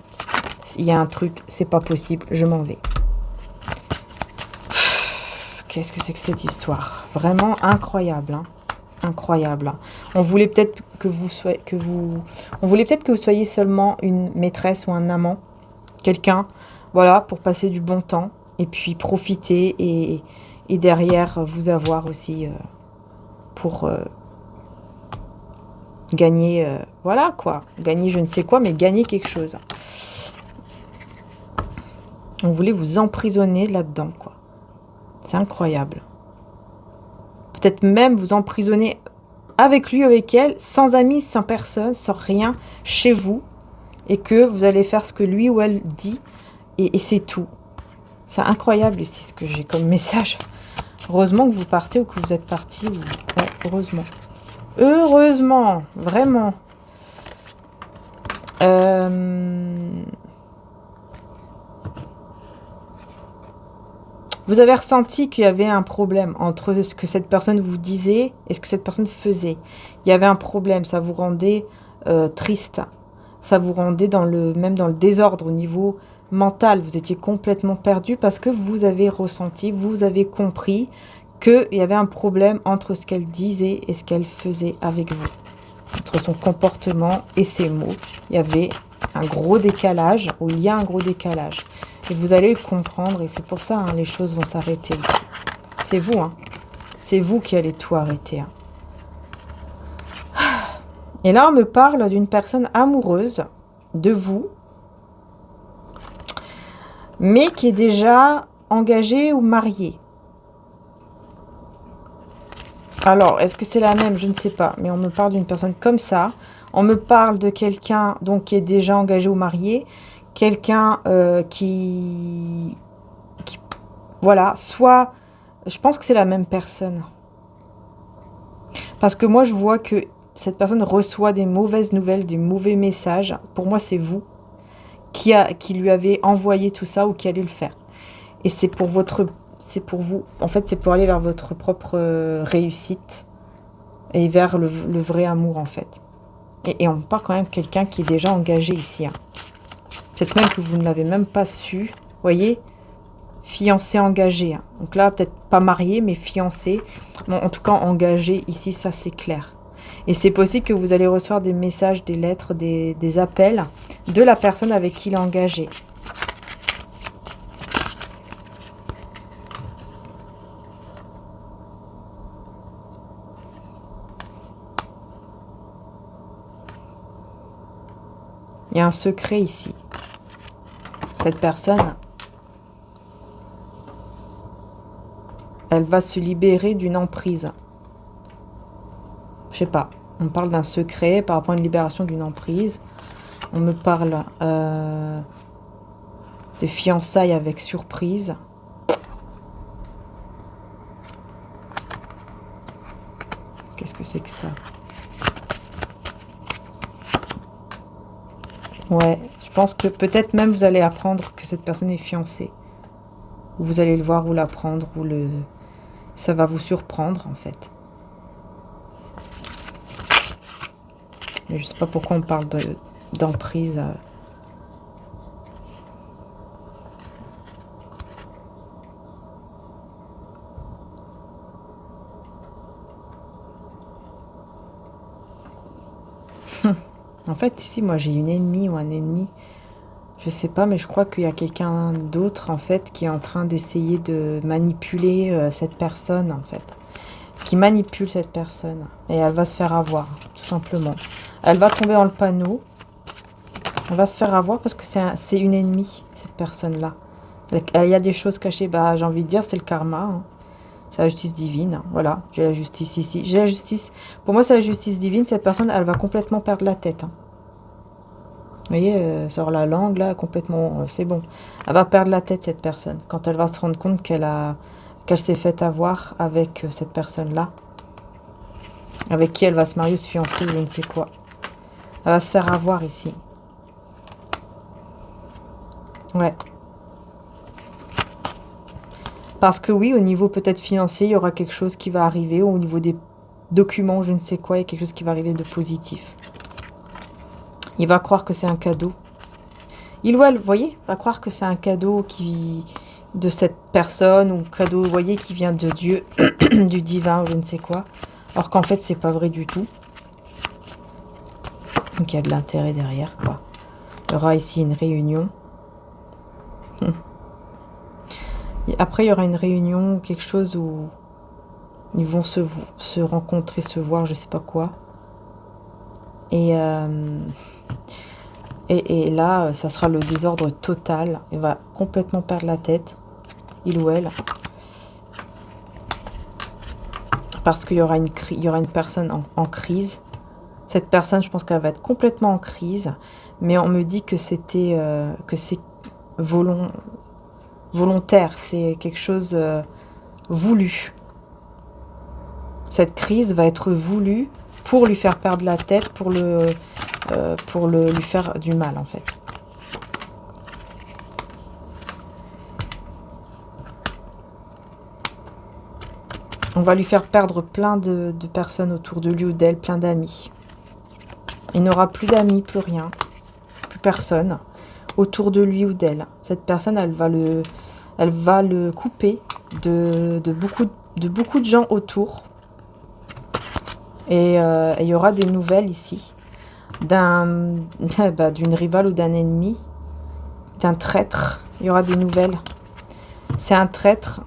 il y a un truc, c'est pas possible, je m'en vais. Qu'est-ce que c'est que cette histoire? Vraiment incroyable, hein? Incroyable. Hein? On voulait peut-être que vous soyez seulement une maîtresse ou un amant, quelqu'un, voilà, pour passer du bon temps et puis profiter et derrière vous avoir aussi pour gagner, voilà quoi, gagner je ne sais quoi, mais gagner quelque chose. On voulait vous emprisonner là-dedans, quoi. C'est incroyable. Peut-être même vous emprisonner avec lui, avec elle, sans amis, sans personne, sans rien, chez vous, et que vous allez faire ce que lui ou elle dit, et c'est tout. C'est incroyable ici ce que j'ai comme message. Heureusement que vous partez ou que vous êtes parti. Ouais, heureusement. Heureusement, vraiment. Vous avez ressenti qu'il y avait un problème entre ce que cette personne vous disait et ce que cette personne faisait. Il y avait un problème, ça vous rendait triste. Ça vous rendait même dans le désordre au niveau mental. Vous étiez complètement perdu parce que vous avez ressenti, vous avez compris qu'il y avait un problème entre ce qu'elle disait et ce qu'elle faisait avec vous. Entre son comportement et ses mots. Il y avait un gros décalage, ou il y a un gros décalage. Et vous allez le comprendre, et c'est pour ça, hein, les choses vont s'arrêter ici. C'est vous, hein. C'est vous qui allez tout arrêter. Hein. Et là, on me parle d'une personne amoureuse de vous, mais qui est déjà engagée ou mariée. Alors, est-ce que c'est la même? Je ne sais pas, mais on me parle d'une personne comme ça. On me parle de quelqu'un donc qui est déjà engagé ou marié, quelqu'un voilà, soit, je pense que c'est la même personne. Parce que moi, je vois que cette personne reçoit des mauvaises nouvelles, des mauvais messages. Pour moi, c'est vous qui lui avez envoyé tout ça ou qui allez le faire. Et c'est pour vous. En fait, c'est pour aller vers votre propre réussite et vers le vrai amour, en fait. Et on parle quand même de quelqu'un qui est déjà engagé ici. Hein. Peut-être même que vous ne l'avez même pas su. Vous voyez, fiancé, engagé. Hein. Donc là, peut-être pas marié, mais fiancé. Bon, en tout cas, engagé ici, ça c'est clair. Et c'est possible que vous allez recevoir des messages, des lettres, des appels de la personne avec qui il est engagé. Il y a un secret ici. Cette personne, elle va se libérer d'une emprise. Je sais pas. On parle d'un secret par rapport à une libération d'une emprise. On me parle des fiançailles avec surprise. Qu'est-ce que c'est que ça? Ouais, je pense que peut-être même vous allez apprendre que cette personne est fiancée. Ou vous allez le voir ou l'apprendre, ou ça va vous surprendre en fait. Mais je sais pas pourquoi on parle d'emprise. En fait, ici, moi, j'ai une ennemie ou un ennemi. Je sais pas, mais je crois qu'il y a quelqu'un d'autre, en fait, qui est en train d'essayer de manipuler cette personne, en fait. Qui manipule cette personne. Et elle va se faire avoir, tout simplement. Elle va tomber dans le panneau. Elle va se faire avoir parce que c'est une ennemie, cette personne-là. Il y a des choses cachées. Bah, j'ai envie de dire, c'est le karma. Hein. C'est la justice divine. Voilà, j'ai la justice ici. J'ai la justice. Pour moi, c'est la justice divine. Cette personne, elle va complètement perdre la tête. Hein. Vous voyez, elle sort la langue, là, complètement. C'est bon. Elle va perdre la tête, cette personne. Quand elle va se rendre compte qu'elle s'est fait avoir avec cette personne-là. Avec qui elle va se marier ou se fiancer ou je ne sais quoi. Elle va se faire avoir ici. Ouais. Parce que oui, au niveau peut-être financier, il y aura quelque chose qui va arriver. Au niveau des documents, je ne sais quoi, il y a quelque chose qui va arriver de positif. Il va croire que c'est un cadeau. Il ou elle, vous voyez, va croire que c'est un cadeau de cette personne ou cadeau, vous voyez, qui vient de Dieu, du divin ou je ne sais quoi. Alors qu'en fait, c'est pas vrai du tout. Donc il y a de l'intérêt derrière, quoi. Il y aura ici une réunion. Et après, il y aura une réunion, quelque chose où ils vont se rencontrer, se voir, je sais pas quoi. Et là, ça sera le désordre total. Il va complètement perdre la tête, il ou elle. Parce qu'il y aura une personne en crise. Cette personne, je pense qu'elle va être complètement en crise. Mais on me dit que c'est volontaire. C'est quelque chose voulu. Cette crise va être voulue pour lui faire perdre la tête, pour pour lui faire du mal, en fait. On va lui faire perdre plein de personnes autour de lui ou d'elle, plein d'amis. Il n'aura plus d'amis, plus rien, plus personne autour de lui ou d'elle. Cette personne, elle va le couper de beaucoup de gens autour. Et il y aura des nouvelles ici d'une rivale ou d'un ennemi, d'un traître. Il y aura des nouvelles. C'est un traître,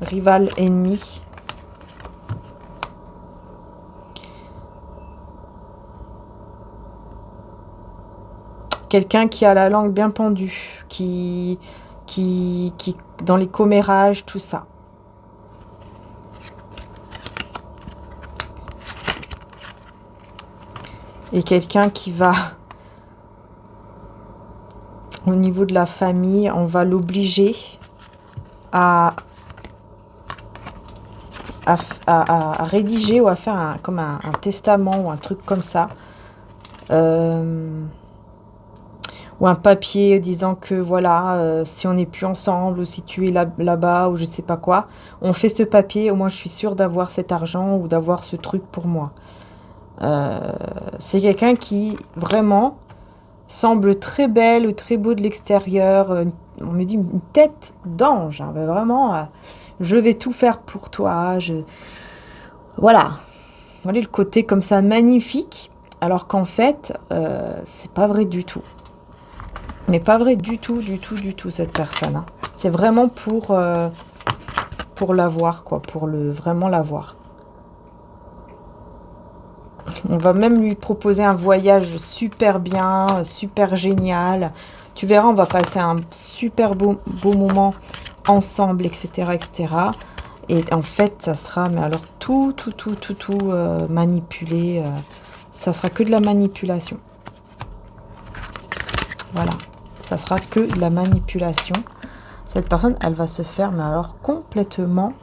rival, ennemi. Quelqu'un qui a la langue bien pendue, qui dans les commérages, tout ça. Et quelqu'un qui va, au niveau de la famille, on va l'obliger à rédiger ou à faire comme un testament ou un truc comme ça. Ou un papier disant que voilà, si on n'est plus ensemble ou si tu es là-bas ou je ne sais pas quoi, on fait ce papier, au moins je suis sûre d'avoir cet argent ou d'avoir ce truc pour moi. C'est quelqu'un qui vraiment semble très belle ou très beau de l'extérieur. On me dit une tête d'ange, hein, vraiment, je vais tout faire pour toi. Voilà. Voilà le côté comme ça magnifique, alors qu'en fait, c'est pas vrai du tout. Mais pas vrai du tout, cette personne. Hein. C'est vraiment pour l'avoir, quoi, pour vraiment l'avoir. On va même lui proposer un voyage super bien, super génial. Tu verras, on va passer un super beau moment ensemble, etc., etc. Et en fait, ça sera, mais alors tout manipulé. Ça sera que de la manipulation. Voilà. Ça sera que de la manipulation. Cette personne, elle va se faire, mais alors complètement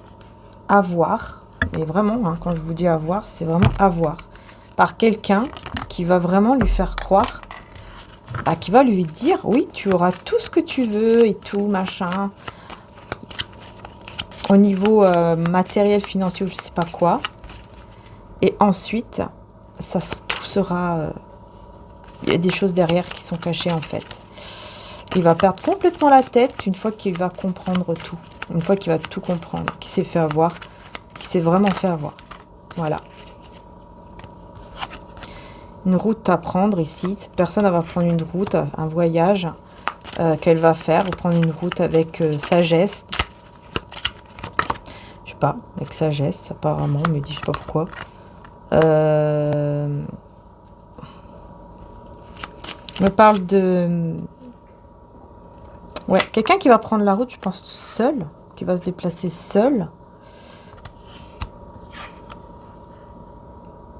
avoir. Et vraiment, hein, quand je vous dis avoir, c'est vraiment avoir. Par quelqu'un qui va vraiment lui faire croire, qui va lui dire, oui, tu auras tout ce que tu veux et tout, machin. Au niveau matériel, financier, je sais pas quoi. Et ensuite, tout sera... il y a des choses derrière qui sont cachées, en fait. Il va perdre complètement la tête une fois qu'il va comprendre tout. Une fois qu'il va tout comprendre, qu'il s'est fait avoir, qu'il s'est vraiment fait avoir. Voilà. Une route à prendre ici. Cette personne, elle va prendre une route, un voyage qu'elle va faire. Ou prendre une route avec sagesse. Je sais pas, avec sagesse apparemment, mais je sais pas pourquoi. On me parle de... Ouais, quelqu'un qui va prendre la route, je pense, seul, qui va se déplacer seul.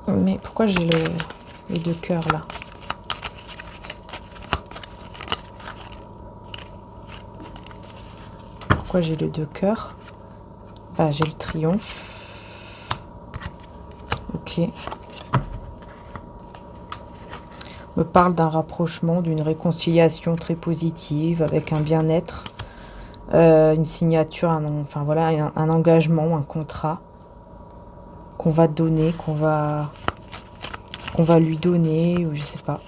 Mais pourquoi j'ai les deux cœurs là? Pourquoi j'ai les deux cœurs? Bah, j'ai le triomphe. Ok. Me parle d'un rapprochement, d'une réconciliation très positive, avec un bien-être, une signature, enfin voilà, un engagement, un contrat qu'on va donner, qu'on va lui donner, ou je sais pas.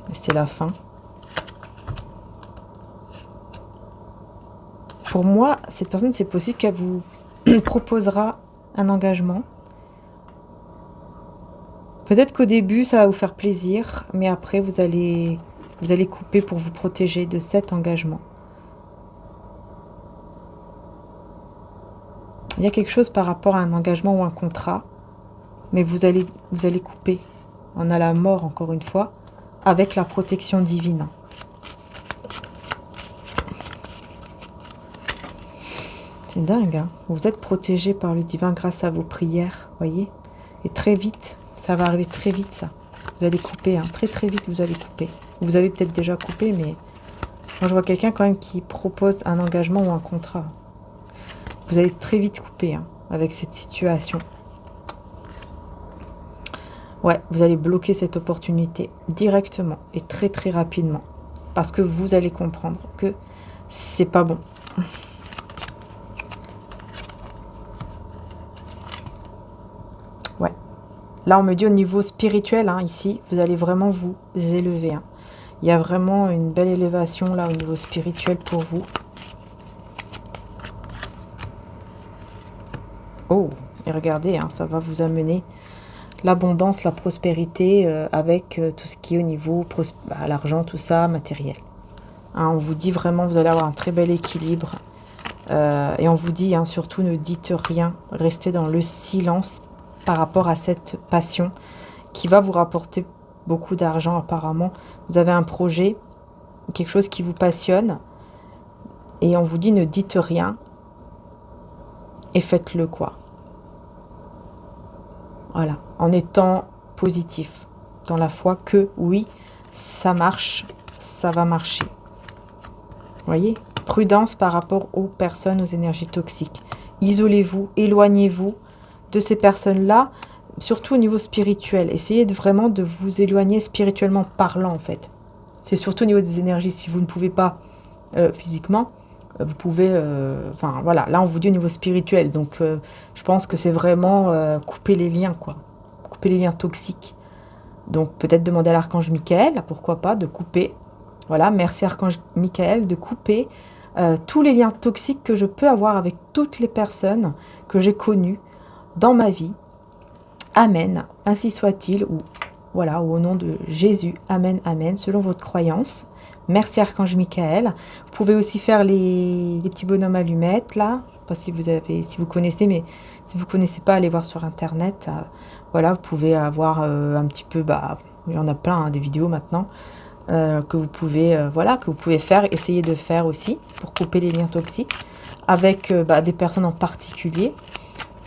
Mais c'est la fin. Pour moi, cette personne, c'est possible qu'elle vous proposera un engagement. Peut-être qu'au début, ça va vous faire plaisir, mais après, vous allez couper pour vous protéger de cet engagement. Il y a quelque chose par rapport à un engagement ou un contrat, mais vous allez couper. On a la mort, encore une fois, avec la protection divine. C'est dingue, hein. Vous êtes protégé par le divin grâce à vos prières, voyez. Et très vite, ça va arriver très vite, ça. Vous allez couper, hein. Très très vite, vous allez couper. Vous avez peut-être déjà coupé, mais moi je vois quelqu'un quand même qui propose un engagement ou un contrat. Vous allez très vite couper, hein, avec cette situation. Ouais, vous allez bloquer cette opportunité directement et très très rapidement. Parce que vous allez comprendre que c'est pas bon. Ouais. Là, on me dit au niveau spirituel, hein, ici, vous allez vraiment vous élever. Hein. Il y a vraiment une belle élévation là au niveau spirituel pour vous. Oh, et regardez, hein, ça va vous amener l'abondance, la prospérité avec tout ce qui est au niveau l'argent, tout ça, matériel. Hein, on vous dit vraiment, vous allez avoir un très bel équilibre. Et on vous dit, hein, surtout, ne dites rien. Restez dans le silence par rapport à cette passion qui va vous rapporter beaucoup d'argent apparemment. Vous avez un projet, quelque chose qui vous passionne. Et on vous dit, ne dites rien. Et faites-le, quoi. Voilà, en étant positif, dans la foi que oui, ça marche, ça va marcher. Vous voyez, prudence par rapport aux personnes, aux énergies toxiques. Isolez-vous, éloignez-vous de ces personnes-là, surtout au niveau spirituel. Essayez vraiment de vous éloigner spirituellement parlant, en fait. C'est surtout au niveau des énergies. Si vous ne pouvez pas physiquement, vous pouvez... Enfin, voilà, là, on vous dit au niveau spirituel. Donc, je pense que c'est vraiment couper les liens, quoi. Couper les liens toxiques. Donc, peut-être demander à l'archange Michael, pourquoi pas, de couper. Voilà, merci archange Michael, de couper tous les liens toxiques que je peux avoir avec toutes les personnes que j'ai connues dans ma vie. Amen. Ainsi soit-il. Ou voilà, ou au nom de Jésus. Amen, amen, selon votre croyance. Merci archange Michael. Vous pouvez aussi faire les petits bonhommes allumettes là. Je ne sais pas si vous connaissez, mais si vous ne connaissez pas, allez voir sur internet. Voilà, vous pouvez avoir un petit peu, il y en a plein hein, des vidéos maintenant que vous pouvez, que vous pouvez faire, essayer de faire aussi pour couper les liens toxiques avec des personnes en particulier.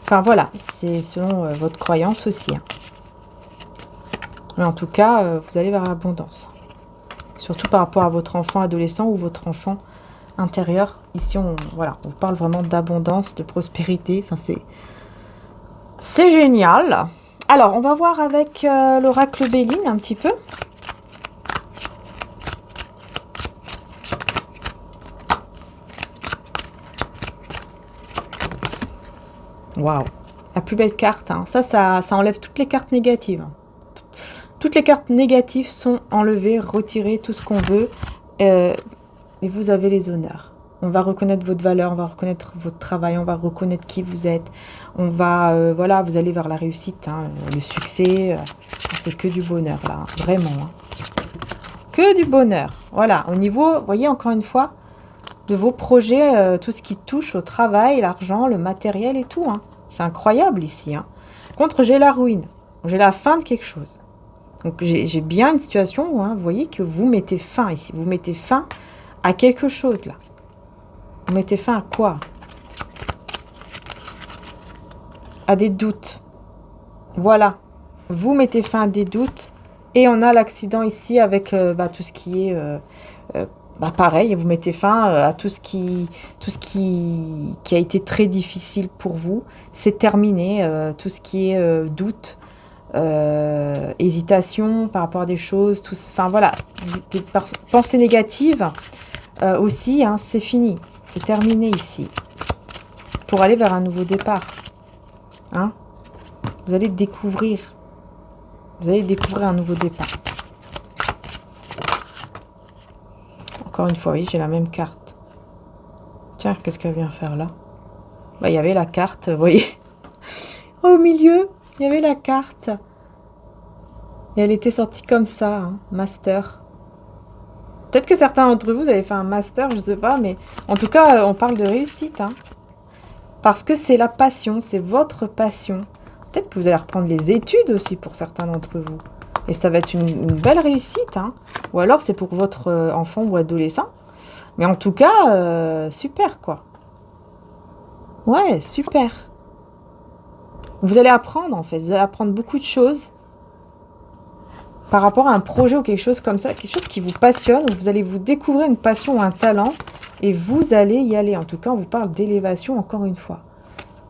Enfin voilà, c'est selon votre croyance aussi. Hein. Mais en tout cas, vous allez vers l'abondance. Surtout par rapport à votre enfant adolescent ou votre enfant intérieur. Ici, on parle vraiment d'abondance, de prospérité. Enfin, c'est génial. Alors, on va voir avec l'oracle Béline un petit peu. Waouh, la plus belle carte. Hein. Ça enlève toutes les cartes négatives. Toutes les cartes négatives sont enlevées, retirées, tout ce qu'on veut. Et vous avez les honneurs. On va reconnaître votre valeur, on va reconnaître votre travail, on va reconnaître qui vous êtes. On va, vous allez vers la réussite, hein, le succès. C'est que du bonheur, là, vraiment. Hein. Que du bonheur. Voilà, au niveau, vous voyez, encore une fois, de vos projets, tout ce qui touche au travail, l'argent, le matériel et tout. Hein. C'est incroyable ici. Hein. Contre, j'ai la ruine. J'ai la fin de quelque chose. Donc, j'ai bien une situation où, hein, vous voyez, que vous mettez fin ici. Vous mettez fin à quelque chose, là. Vous mettez fin à quoi? À des doutes. Voilà. Vous mettez fin à des doutes. Et on a l'accident ici avec tout ce qui est... pareil, vous mettez fin à tout ce qui a été très difficile pour vous. C'est terminé. Tout ce qui est doute. Hésitation par rapport à des choses, des pensées négatives aussi, hein, c'est fini, c'est terminé ici, pour aller vers un nouveau départ. Hein, vous allez découvrir un nouveau départ. Encore une fois, oui, j'ai la même carte. Tiens, qu'est-ce qu'elle vient faire là? Il y avait la carte, vous voyez, au milieu. Il y avait la carte. Et elle était sortie comme ça, hein, master. Peut-être que certains d'entre vous avez fait un master, je ne sais pas, mais en tout cas, on parle de réussite. Hein, parce que c'est la passion, c'est votre passion. Peut-être que vous allez reprendre les études aussi pour certains d'entre vous. Et ça va être une belle réussite. Hein, ou alors c'est pour votre enfant ou adolescent. Mais en tout cas, super quoi. Ouais, super. Vous allez apprendre en fait, vous allez apprendre beaucoup de choses par rapport à un projet ou quelque chose comme ça, quelque chose qui vous passionne, où vous allez vous découvrir une passion ou un talent et vous allez y aller. En tout cas, on vous parle d'élévation encore une fois.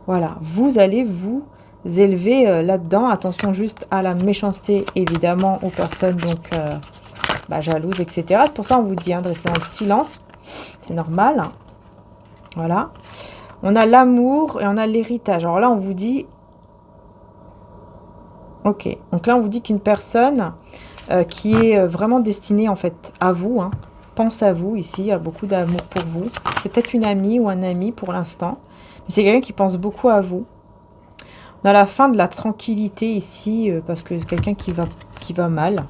Voilà, vous allez vous élever là-dedans. Attention juste à la méchanceté, évidemment, aux personnes donc jalouses, etc. C'est pour ça qu'on vous dit de rester dans le silence. C'est normal. Voilà. On a l'amour et on a l'héritage. Alors là, on vous dit... Ok. Donc là, on vous dit qu'une personne qui est vraiment destinée, en fait, à vous, pense à vous, ici, il y a beaucoup d'amour pour vous. C'est peut-être une amie ou un ami pour l'instant. Mais c'est quelqu'un qui pense beaucoup à vous. On a la fin de la tranquillité ici, parce que c'est quelqu'un qui va mal,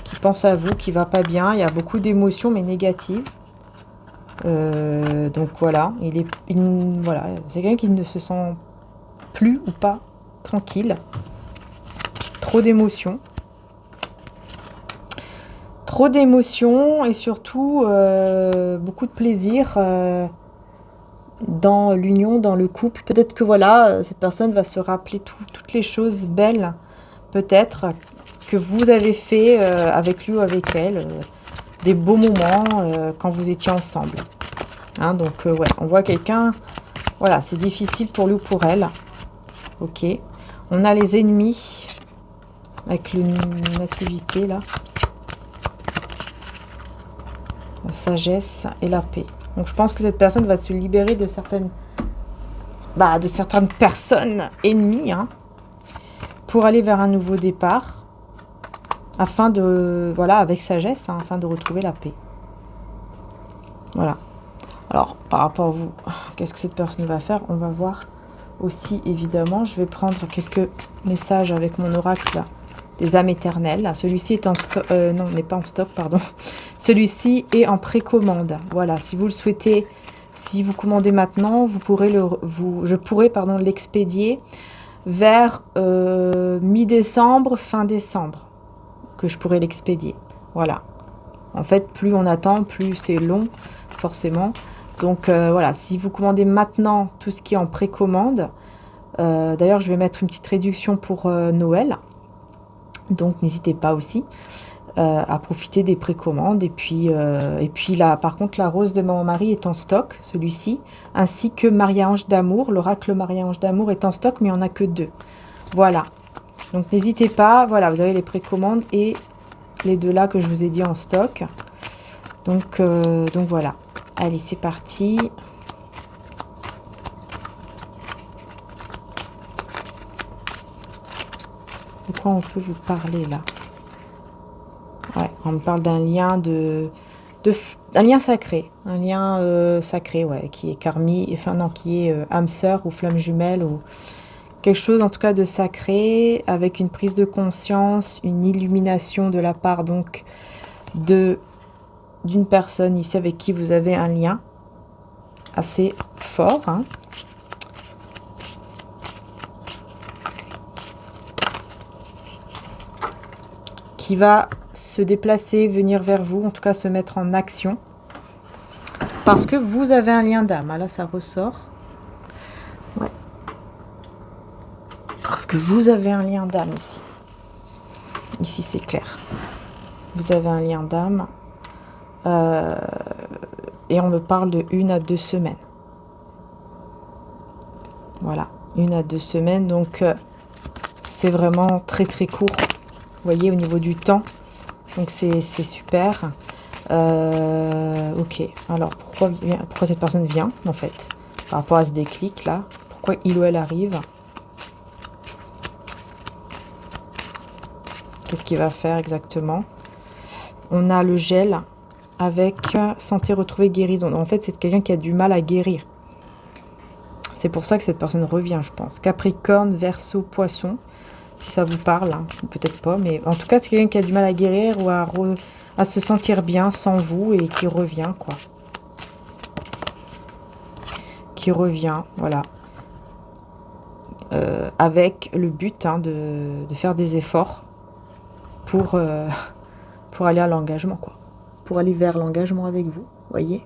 qui pense à vous, qui va pas bien. Il y a beaucoup d'émotions, mais négatives. Donc voilà, voilà, c'est quelqu'un qui ne se sent plus ou pas tranquille. Trop d'émotions. Trop d'émotions et surtout beaucoup de plaisir dans l'union, dans le couple. Peut-être que voilà, cette personne va se rappeler toutes les choses belles, peut-être, que vous avez fait avec lui ou avec elle, des beaux moments quand vous étiez ensemble. Donc ouais, on voit quelqu'un, voilà, c'est difficile pour lui ou pour elle. Ok. On a les ennemis, avec une nativité là. La sagesse et la paix. Donc je pense que cette personne va se libérer de certaines personnes ennemies pour aller vers un nouveau départ afin de, voilà, avec sagesse, afin de retrouver la paix. Voilà. Alors, par rapport à vous, qu'est-ce que cette personne va faire? On va voir aussi, évidemment. Je vais prendre quelques messages avec mon oracle des âmes éternelles. Celui-ci est en stock, non, n'est pas en stock, pardon. Celui-ci est en précommande. Voilà, si vous le souhaitez, si vous commandez maintenant, je pourrais l'expédier vers mi-décembre, fin décembre, que je pourrais l'expédier. Voilà. En fait, plus on attend, plus c'est long, forcément. Donc voilà, si vous commandez maintenant tout ce qui est en précommande, d'ailleurs, je vais mettre une petite réduction pour Noël. Donc n'hésitez pas aussi à profiter des précommandes. Et puis là, par contre, la rose de mon mari est en stock, celui-ci, ainsi que Maria-Ange d'amour. L'oracle Maria-Ange d'amour est en stock, mais il n'y en a que 2. Voilà. Donc n'hésitez pas, voilà, vous avez les précommandes et les 2 là que je vous ai dit en stock. Donc voilà. Allez, c'est parti. De quoi on peut vous parler là? Ouais, on me parle d'un lien un lien sacré, sacré, ouais, qui est qui est âme sœur ou flamme jumelle ou quelque chose en tout cas de sacré, avec une prise de conscience, une illumination de la part donc d'une personne ici avec qui vous avez un lien assez fort. Qui va se déplacer, venir vers vous, en tout cas se mettre en action. Parce que vous avez un lien d'âme. Là, ça ressort. Ouais. Parce que vous avez un lien d'âme ici. Ici, c'est clair. Vous avez un lien d'âme. Et on me parle de 1 à 2 semaines. Voilà. 1 à 2 semaines. Donc, c'est vraiment très très court. Vous voyez, au niveau du temps. Donc, c'est super. Ok. Alors, pourquoi cette personne vient, en fait, par rapport à ce déclic, là? Pourquoi il ou elle arrive? Qu'est-ce qu'il va faire exactement? On a le gel avec santé retrouvée guérison. En fait, c'est quelqu'un qui a du mal à guérir. C'est pour ça que cette personne revient, je pense. Capricorne, Verseau, Poisson. Si ça vous parle, peut-être pas. Mais en tout cas, c'est quelqu'un qui a du mal à guérir ou à se sentir bien sans vous et qui revient, quoi. Qui revient, voilà. Avec le but de faire des efforts pour aller à l'engagement, quoi. Pour aller vers l'engagement avec vous, voyez.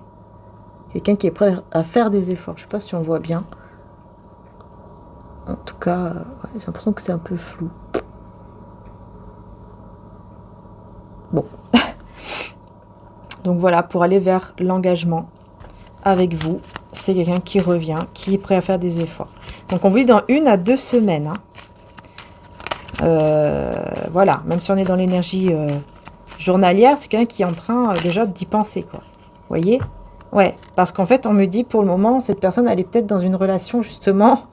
Quelqu'un qui est prêt à faire des efforts. Je sais pas si on voit bien. En tout cas, ouais, j'ai l'impression que c'est un peu flou. Bon. Donc voilà, pour aller vers l'engagement avec vous, c'est quelqu'un qui revient, qui est prêt à faire des efforts. Donc on vous dit dans 1 à 2 semaines. Hein. Voilà, même si on est dans l'énergie journalière, c'est quelqu'un qui est en train déjà d'y penser, quoi. Vous voyez? Ouais, parce qu'en fait, on me dit pour le moment, cette personne, elle est peut-être dans une relation, justement,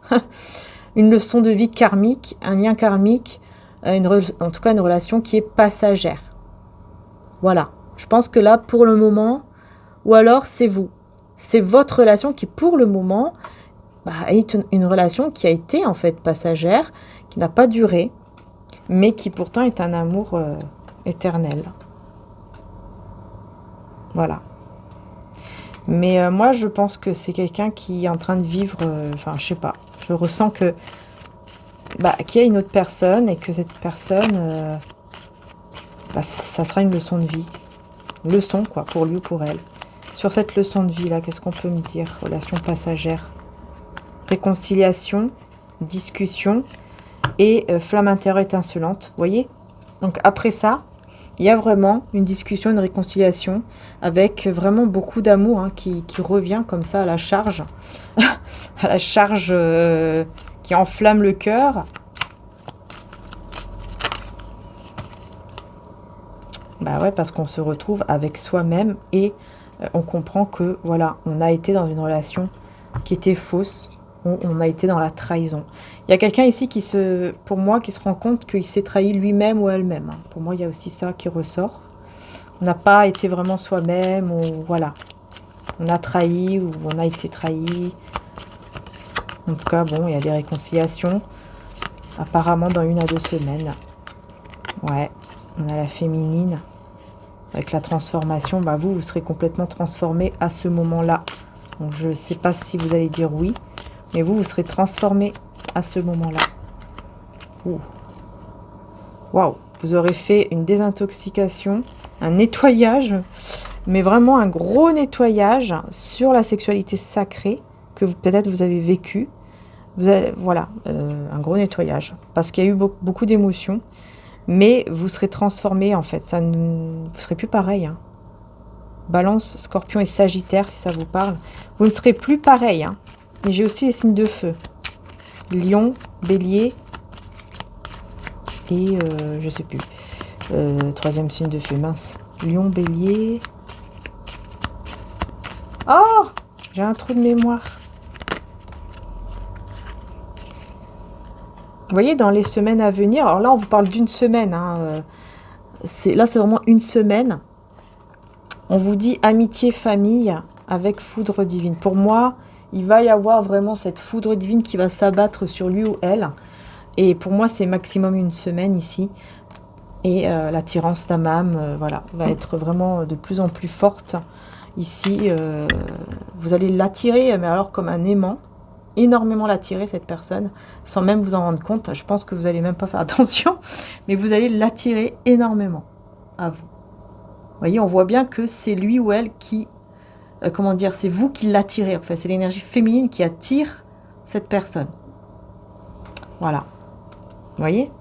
une leçon de vie karmique, un lien karmique, en tout cas une relation qui est passagère. Voilà, je pense que là, pour le moment, ou alors c'est vous. C'est votre relation qui, pour le moment, est une relation qui a été en fait passagère, qui n'a pas duré, mais qui pourtant est un amour éternel. Voilà. Mais moi, je pense que c'est quelqu'un qui est en train de vivre... Enfin, je sais pas. Je ressens que... qu'il y a une autre personne et que cette personne... ça sera une leçon de vie. Leçon, quoi, pour lui ou pour elle. Sur cette leçon de vie-là, qu'est-ce qu'on peut me dire? Relation passagère. Réconciliation, discussion et flamme intérieure étincelante. Vous voyez? Donc après ça, il y a vraiment une discussion, une réconciliation avec vraiment beaucoup d'amour qui revient comme ça à la charge. À la charge qui enflamme le cœur. Ouais, parce qu'on se retrouve avec soi-même et on comprend que, voilà, on a été dans une relation qui était fausse. On a été dans la trahison. Il y a quelqu'un ici pour moi, qui se rend compte qu'il s'est trahi lui-même ou elle-même. Pour moi, il y a aussi ça qui ressort. On n'a pas été vraiment soi-même, ou voilà. On a trahi ou on a été trahi. En tout cas, bon, il y a des réconciliations. Apparemment, dans 1 à 2 semaines. Ouais, on a la féminine. Avec la transformation, vous serez complètement transformé à ce moment-là. Donc, je ne sais pas si vous allez dire oui. Mais vous serez transformé à ce moment-là. Waouh! Vous aurez fait une désintoxication, un nettoyage, mais vraiment un gros nettoyage sur la sexualité sacrée que peut-être vous avez vécu. Voilà, un gros nettoyage. Parce qu'il y a eu beaucoup d'émotions. Mais vous serez transformé, en fait. Vous ne serez plus pareil. Hein. Balance, Scorpion et Sagittaire, si ça vous parle. Vous ne serez plus pareil, hein. Et j'ai aussi les signes de feu. Lion, Bélier et je sais plus. 3e signe de feu, mince. Lion, Bélier. Oh! J'ai un trou de mémoire. Vous voyez, dans les semaines à venir, alors là, on vous parle d'une semaine. Hein, là, c'est vraiment une semaine. On vous dit amitié, famille avec foudre divine. Pour moi... il va y avoir vraiment cette foudre divine qui va s'abattre sur lui ou elle. Et pour moi, c'est maximum 1 semaine ici. Et l'attirance d'Amam, voilà, va être vraiment de plus en plus forte. Ici, vous allez l'attirer, mais alors comme un aimant. Énormément l'attirer, cette personne, sans même vous en rendre compte. Je pense que vous n'allez même pas faire attention. Mais vous allez l'attirer énormément à vous. Vous voyez, on voit bien que c'est lui ou elle qui... comment dire, c'est vous qui l'attirez. Enfin, c'est l'énergie féminine qui attire cette personne. Voilà. Vous voyez?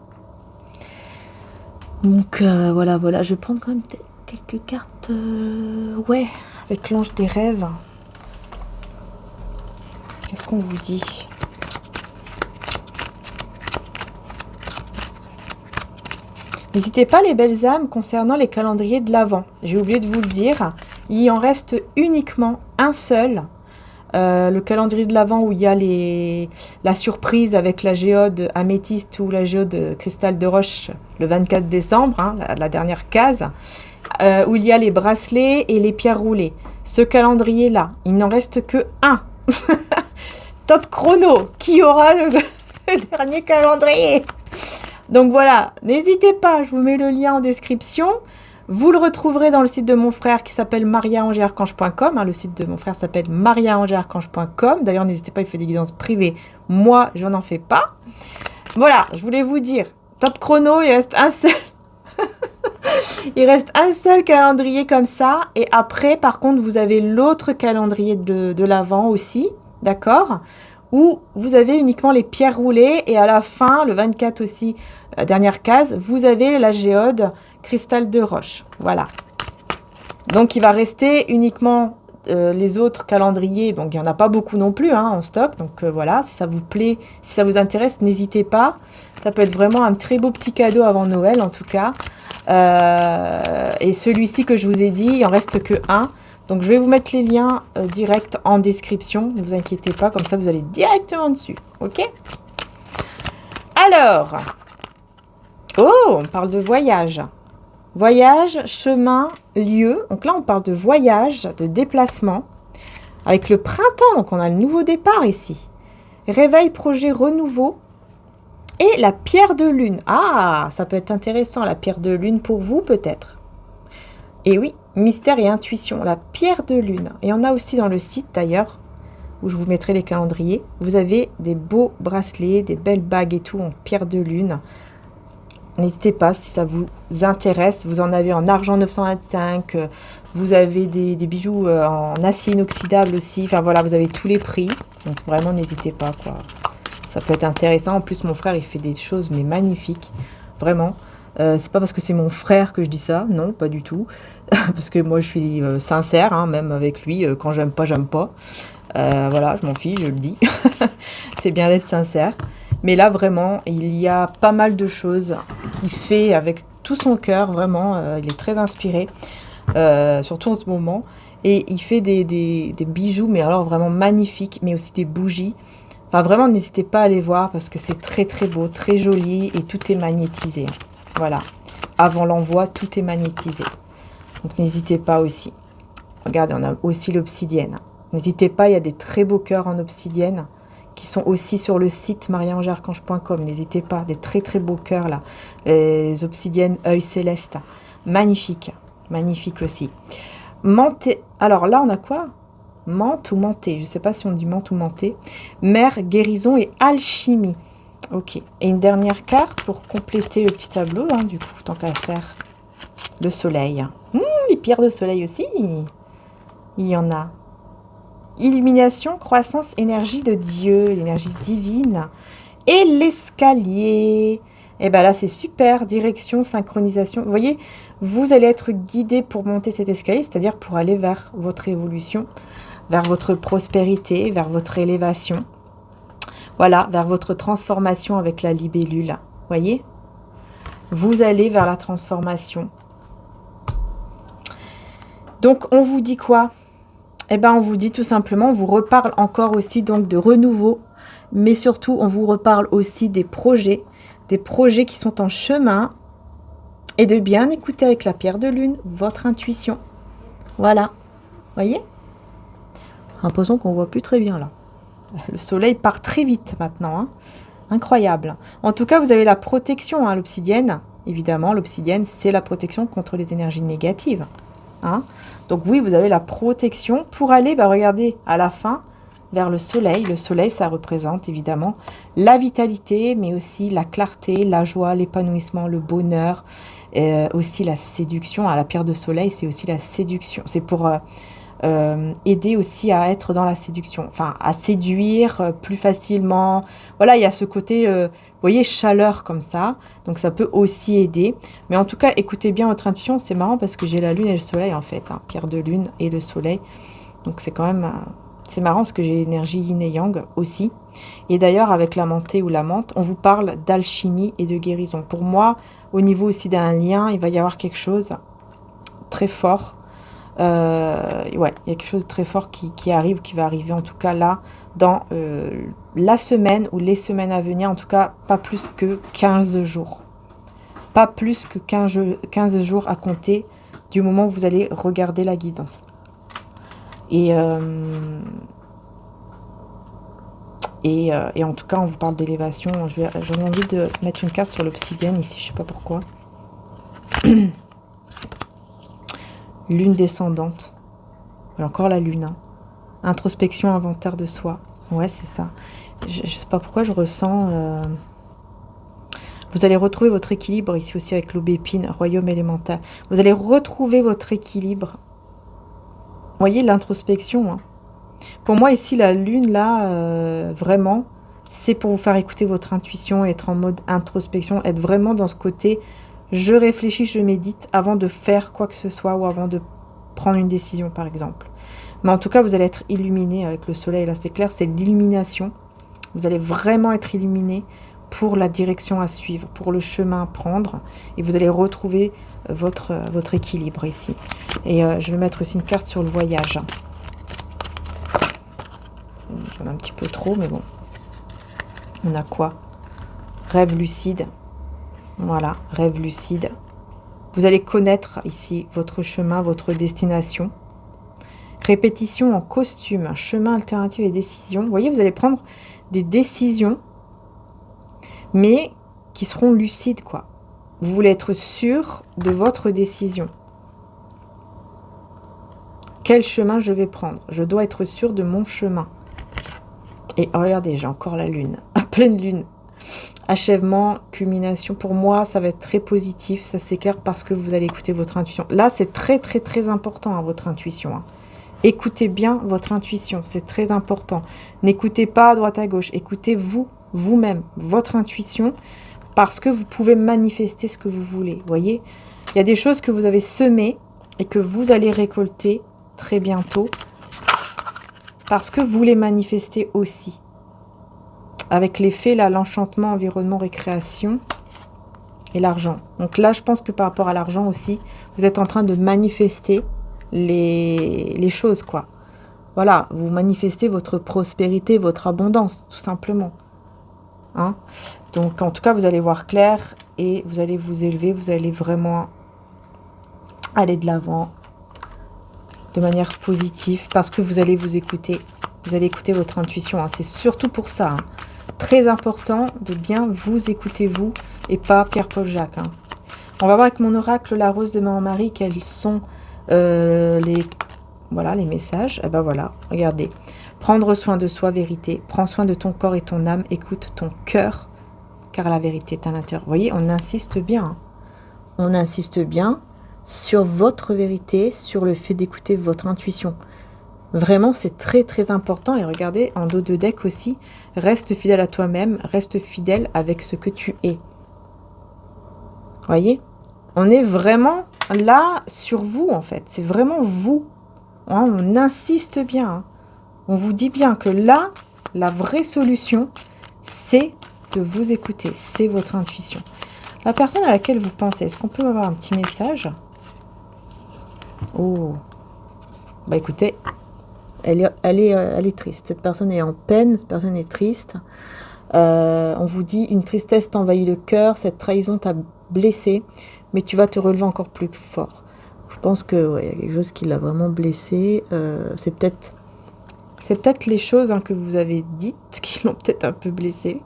Donc, voilà. Je vais prendre quand même quelques cartes. Ouais, avec l'ange des rêves. Qu'est-ce qu'on vous dit? N'hésitez pas, les belles âmes, concernant les calendriers de l'Avent. J'ai oublié de vous le dire. Il en reste uniquement un seul. Le calendrier de l'Avent où il y a la surprise avec la géode améthyste ou la géode cristal de roche le 24 décembre, hein, la dernière case, où il y a les bracelets et les pierres roulées. Ce calendrier-là, il n'en reste que un. Top chrono, qui aura le dernier calendrier? Donc voilà, n'hésitez pas, je vous mets le lien en description. Vous le retrouverez dans le site de mon frère qui s'appelle mariaangearchange.com. Le site de mon frère s'appelle mariaangearchange.com. D'ailleurs, n'hésitez pas, il fait des guidances privées. Moi, je n'en fais pas. Voilà, je voulais vous dire, top chrono, il reste un seul. Il reste un seul calendrier comme ça. Et après, par contre, vous avez l'autre calendrier de l'Avent aussi. D'accord? Où vous avez uniquement les pierres roulées. Et à la fin, le 24 aussi, la dernière case, vous avez la géode cristal de roche. Voilà. Donc, il va rester uniquement les autres calendriers, donc il n'y en a pas beaucoup non plus hein, en stock. Donc voilà, si ça vous plaît, si ça vous intéresse, n'hésitez pas. Ça peut être vraiment un très beau petit cadeau avant Noël en tout cas. Et celui-ci que je vous ai dit, il en reste que un. Donc je vais vous mettre les liens directs en description. Ne vous inquiétez pas, comme ça vous allez directement dessus. Ok? Alors, oh, on parle de voyage. Voyage, chemin, lieu. Donc là, on parle de voyage, de déplacement. Avec le printemps, donc on a le nouveau départ ici. Réveil, projet, renouveau. Et la pierre de lune. Ah, ça peut être intéressant, la pierre de lune pour vous peut-être. Et oui, mystère et intuition, la pierre de lune. Et on a aussi dans le site d'ailleurs, où je vous mettrai les calendriers. Vous avez des beaux bracelets, des belles bagues et tout en pierre de lune. N'hésitez pas si ça vous intéresse. Vous en avez en argent 925. Vous avez des bijoux en acier inoxydable aussi. Enfin voilà, vous avez tous les prix. Donc vraiment, n'hésitez pas quoi. Ça peut être intéressant. En plus, mon frère, il fait des choses mais magnifiques. Vraiment. C'est pas parce que c'est mon frère que je dis ça. Non, pas du tout. Parce que moi, je suis sincère, hein, même avec lui. Quand j'aime pas, j'aime pas. Voilà, je m'en fiche, je le dis. C'est bien d'être sincère. Mais là, vraiment, il y a pas mal de choses qu'il fait avec tout son cœur, vraiment. Il est très inspiré, surtout en ce moment. Et il fait des bijoux, mais alors vraiment magnifiques, mais aussi des bougies. Enfin, vraiment, n'hésitez pas à aller voir parce que c'est très, très beau, très joli et tout est magnétisé. Voilà. Avant l'envoi, tout est magnétisé. Donc, n'hésitez pas aussi. Regardez, on a aussi l'obsidienne. N'hésitez pas, il y a des très beaux cœurs en obsidienne qui sont aussi sur le site mariangearchange.com. N'hésitez pas, des très très beaux cœurs là. Les obsidiennes œil céleste. Magnifique. Magnifique aussi. Menthe. Alors là, on a quoi? Menthe ou menthe. Je ne sais pas si on dit menthe ou menthe. Mère, guérison et alchimie. Ok. Et une dernière carte pour compléter le petit tableau. Hein, du coup, tant qu'à faire. Le soleil. Les pierres de soleil aussi. Il y en a. Illumination, croissance, énergie de Dieu, l'énergie divine. Et l'escalier. Et bien là, c'est super. Direction, synchronisation. Vous voyez, vous allez être guidé pour monter cet escalier, c'est-à-dire pour aller vers votre évolution, vers votre prospérité, vers votre élévation. Voilà, vers votre transformation avec la libellule. Vous voyez? Vous allez vers la transformation. Donc, on vous dit quoi? Eh bien, on vous dit tout simplement, on vous reparle encore aussi donc de renouveau, mais surtout, on vous reparle aussi des projets qui sont en chemin, et de bien écouter avec la pierre de lune votre intuition. Voilà, voyez? L'impression qu'on voit plus très bien là. Le soleil part très vite maintenant, hein. Incroyable. En tout cas, vous avez la protection, hein, l'obsidienne. Évidemment, l'obsidienne, c'est la protection contre les énergies négatives. Hein. Donc oui, vous avez la protection pour aller, regardez, à la fin, vers le soleil. Le soleil, ça représente évidemment la vitalité, mais aussi la clarté, la joie, l'épanouissement, le bonheur, aussi la séduction. La pierre de soleil, c'est aussi la séduction. C'est pour aider aussi à être dans la séduction, enfin à séduire plus facilement. Voilà, il y a ce côté, vous voyez, chaleur comme ça, donc ça peut aussi aider. Mais en tout cas, écoutez bien votre intuition, c'est marrant parce que j'ai la lune et le soleil en fait, hein, pierre de lune et le soleil. Donc c'est quand même, c'est marrant parce que j'ai l'énergie yin et yang aussi. Et d'ailleurs, avec la menthe ou la menthe, on vous parle d'alchimie et de guérison. Pour moi, au niveau aussi d'un lien, il va y avoir quelque chose très fort. Ouais, il y a quelque chose de très fort qui arrive, qui va arriver en tout cas là, dans la semaine ou les semaines à venir, en tout cas pas plus que 15 jours. Pas plus que 15 jours à compter du moment où vous allez regarder la guidance. Et en tout cas, on vous parle d'élévation. J'ai envie de mettre une carte sur l'obsidienne ici, je sais pas pourquoi. Lune descendante. Encore la lune. Hein. Introspection, inventaire de soi. Ouais, c'est ça. Je sais pas pourquoi je ressens... Vous allez retrouver votre équilibre ici aussi avec l'aubépine, royaume élémental. Vous allez retrouver votre équilibre. Vous voyez l'introspection. Hein. Pour moi, ici, la lune, là, vraiment, c'est pour vous faire écouter votre intuition, être en mode introspection, être vraiment dans ce côté... Je réfléchis, je médite avant de faire quoi que ce soit ou avant de prendre une décision, par exemple. Mais en tout cas, vous allez être illuminé avec le soleil. Là, c'est clair, c'est l'illumination. Vous allez vraiment être illuminé pour la direction à suivre, pour le chemin à prendre. Et vous allez retrouver votre équilibre ici. Et je vais mettre aussi une carte sur le voyage. J'en ai un petit peu trop, mais bon. On a quoi? Rêve lucide. Voilà, rêve lucide. Vous allez connaître ici votre chemin, votre destination. Répétition en costume, chemin alternatif et décision. Vous voyez, vous allez prendre des décisions, mais qui seront lucides, quoi. Vous voulez être sûr de votre décision. Quel chemin je vais prendre? Je dois être sûr de mon chemin. Et oh, regardez, j'ai encore la lune, à pleine lune. Achèvement, culmination. Pour moi, ça va être très positif, ça c'est clair, parce que vous allez écouter votre intuition. Là, c'est très, très, très important, hein, votre intuition. Hein. Écoutez bien votre intuition, c'est très important. N'écoutez pas à droite à gauche, écoutez vous-même, votre intuition, parce que vous pouvez manifester ce que vous voulez. Vous voyez, il y a des choses que vous avez semées et que vous allez récolter très bientôt, parce que vous les manifestez aussi. Avec l'effet, là, l'enchantement, environnement, récréation et l'argent. Donc là, je pense que par rapport à l'argent aussi, vous êtes en train de manifester les choses, quoi. Voilà, vous manifestez votre prospérité, votre abondance, tout simplement. Hein? Donc, en tout cas, vous allez voir clair et vous allez vous élever, vous allez vraiment aller de l'avant de manière positive parce que vous allez vous écouter. Vous allez écouter votre intuition. Hein. C'est surtout pour ça. Hein. Très important de bien vous écouter vous et pas Pierre-Paul Jacques. Hein. On va voir avec mon oracle la rose de Marie quels sont les messages. Et ben voilà, regardez. Prendre soin de soi, vérité. Prends soin de ton corps et ton âme. Écoute ton cœur, car la vérité est à l'intérieur. Vous voyez, on insiste bien. Hein. On insiste bien sur votre vérité, sur le fait d'écouter votre intuition. Vraiment, c'est très très important. Et regardez, en dos de deck aussi, reste fidèle à toi-même, reste fidèle avec ce que tu es. Voyez, on est vraiment là sur vous, en fait. C'est vraiment vous. Hein, on insiste bien. Hein. On vous dit bien que là, la vraie solution, c'est de vous écouter. C'est votre intuition. La personne à laquelle vous pensez, est-ce qu'on peut avoir un petit message? Oh, bah écoutez... Elle est triste. Cette personne est en peine, cette personne est triste. On vous dit, une tristesse t'envahit le cœur, cette trahison t'a blessé, mais tu vas te relever encore plus fort. Je pense que ouais, y a quelque chose qui l'a vraiment blessé. C'est peut-être les choses hein, que vous avez dites qui l'ont peut-être un peu blessé.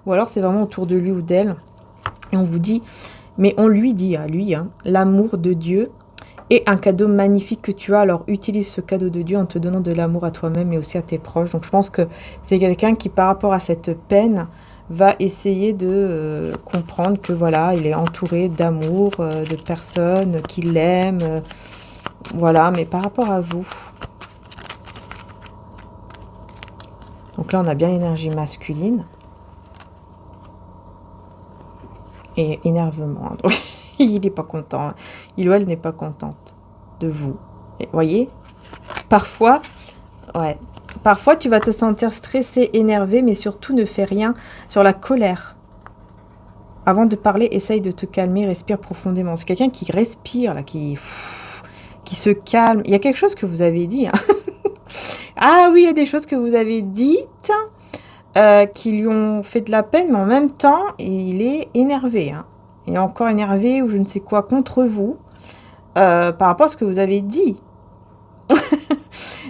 Ou alors c'est vraiment autour de lui ou d'elle. Et on vous dit, mais on lui dit à lui, hein, l'amour de Dieu et un cadeau magnifique que tu as, alors utilise ce cadeau de Dieu en te donnant de l'amour à toi-même et aussi à tes proches. Donc je pense que c'est quelqu'un qui par rapport à cette peine va essayer de comprendre que voilà, il est entouré d'amour, de personnes qui l'aiment, voilà, mais par rapport à vous. Donc là on a bien l'énergie masculine et énervement, hein, donc il n'est pas content. Il ou elle n'est pas contente de vous. Et voyez, parfois, tu vas te sentir stressé, énervé, mais surtout ne fais rien sur la colère. Avant de parler, essaye de te calmer, respire profondément. C'est quelqu'un qui respire, là, qui se calme. Il y a quelque chose que vous avez dit. Hein. Ah oui, il y a des choses que vous avez dites qui lui ont fait de la peine, mais en même temps, il est énervé. Hein. Il est encore énervé ou je ne sais quoi contre vous par rapport à ce que vous avez dit.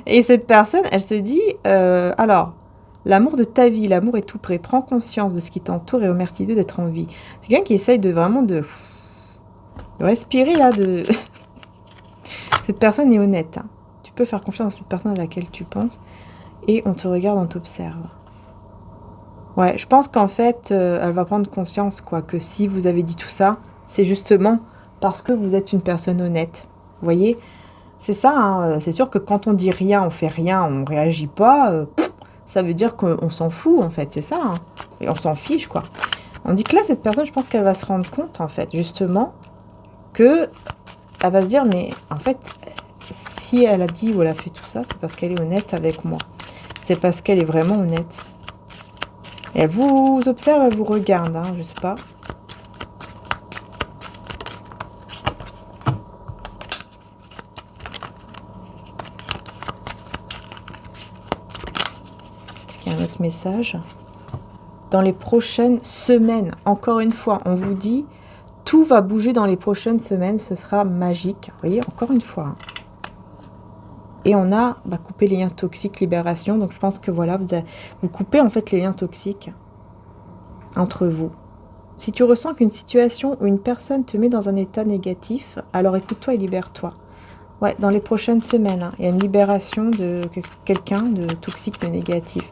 Et cette personne, elle se dit, alors, l'amour de ta vie, l'amour est tout près. Prends conscience de ce qui t'entoure et remercie Dieu d'être en vie. C'est quelqu'un qui essaye de vraiment de respirer là. Cette personne est honnête. Hein. Tu peux faire confiance à cette personne à laquelle tu penses et on te regarde, on t'observe. Ouais, je pense qu'en fait, elle va prendre conscience, quoi, que si vous avez dit tout ça, c'est justement parce que vous êtes une personne honnête. Vous voyez, c'est ça, hein, c'est sûr que quand on dit rien, on fait rien, on réagit pas, ça veut dire qu'on s'en fout, en fait, c'est ça. Hein, et on s'en fiche, quoi. On dit que là, cette personne, je pense qu'elle va se rendre compte, en fait, justement, que elle va se dire, mais en fait, si elle a dit ou elle a fait tout ça, c'est parce qu'elle est honnête avec moi. C'est parce qu'elle est vraiment honnête. Et elle vous observe, elle vous regarde, hein, je sais pas. Est-ce qu'il y a un autre message? Dans les prochaines semaines, encore une fois, on vous dit, tout va bouger dans les prochaines semaines, ce sera magique. Vous voyez, encore une fois. Et on a coupé les liens toxiques, libération. Donc je pense que voilà, vous coupez en fait les liens toxiques entre vous. Si tu ressens qu'une situation ou une personne te met dans un état négatif, alors écoute-toi et libère-toi. Ouais, dans les prochaines semaines, hein, il y a une libération de quelqu'un de toxique, de négatif.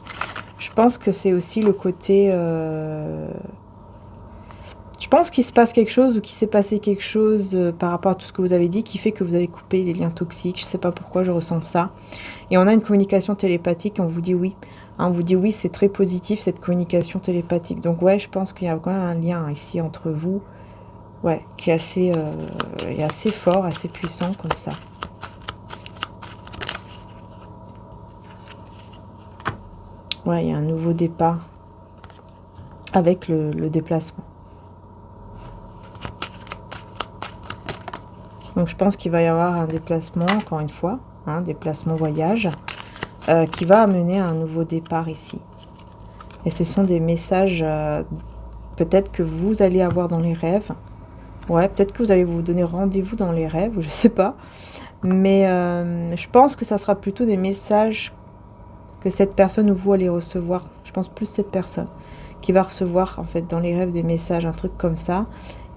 Je pense que c'est aussi le côté... Je pense qu'il se passe quelque chose ou qu'il s'est passé quelque chose par rapport à tout ce que vous avez dit qui fait que vous avez coupé les liens toxiques. Je ne sais pas pourquoi je ressens ça. Et on a une communication télépathique et on vous dit oui. Hein, on vous dit oui, c'est très positif cette communication télépathique. Donc ouais, je pense qu'il y a quand même un lien ici entre vous. Ouais, qui est assez fort, assez puissant comme ça. Ouais, il y a un nouveau départ avec le déplacement. Donc je pense qu'il va y avoir un déplacement, encore une fois, un déplacement voyage, qui va amener à un nouveau départ ici. Et ce sont des messages peut-être que vous allez avoir dans les rêves. Ouais, peut-être que vous allez vous donner rendez-vous dans les rêves, je sais pas. Mais je pense que ça sera plutôt des messages que cette personne ou vous allez recevoir. Je pense plus cette personne qui va recevoir en fait dans les rêves des messages, un truc comme ça.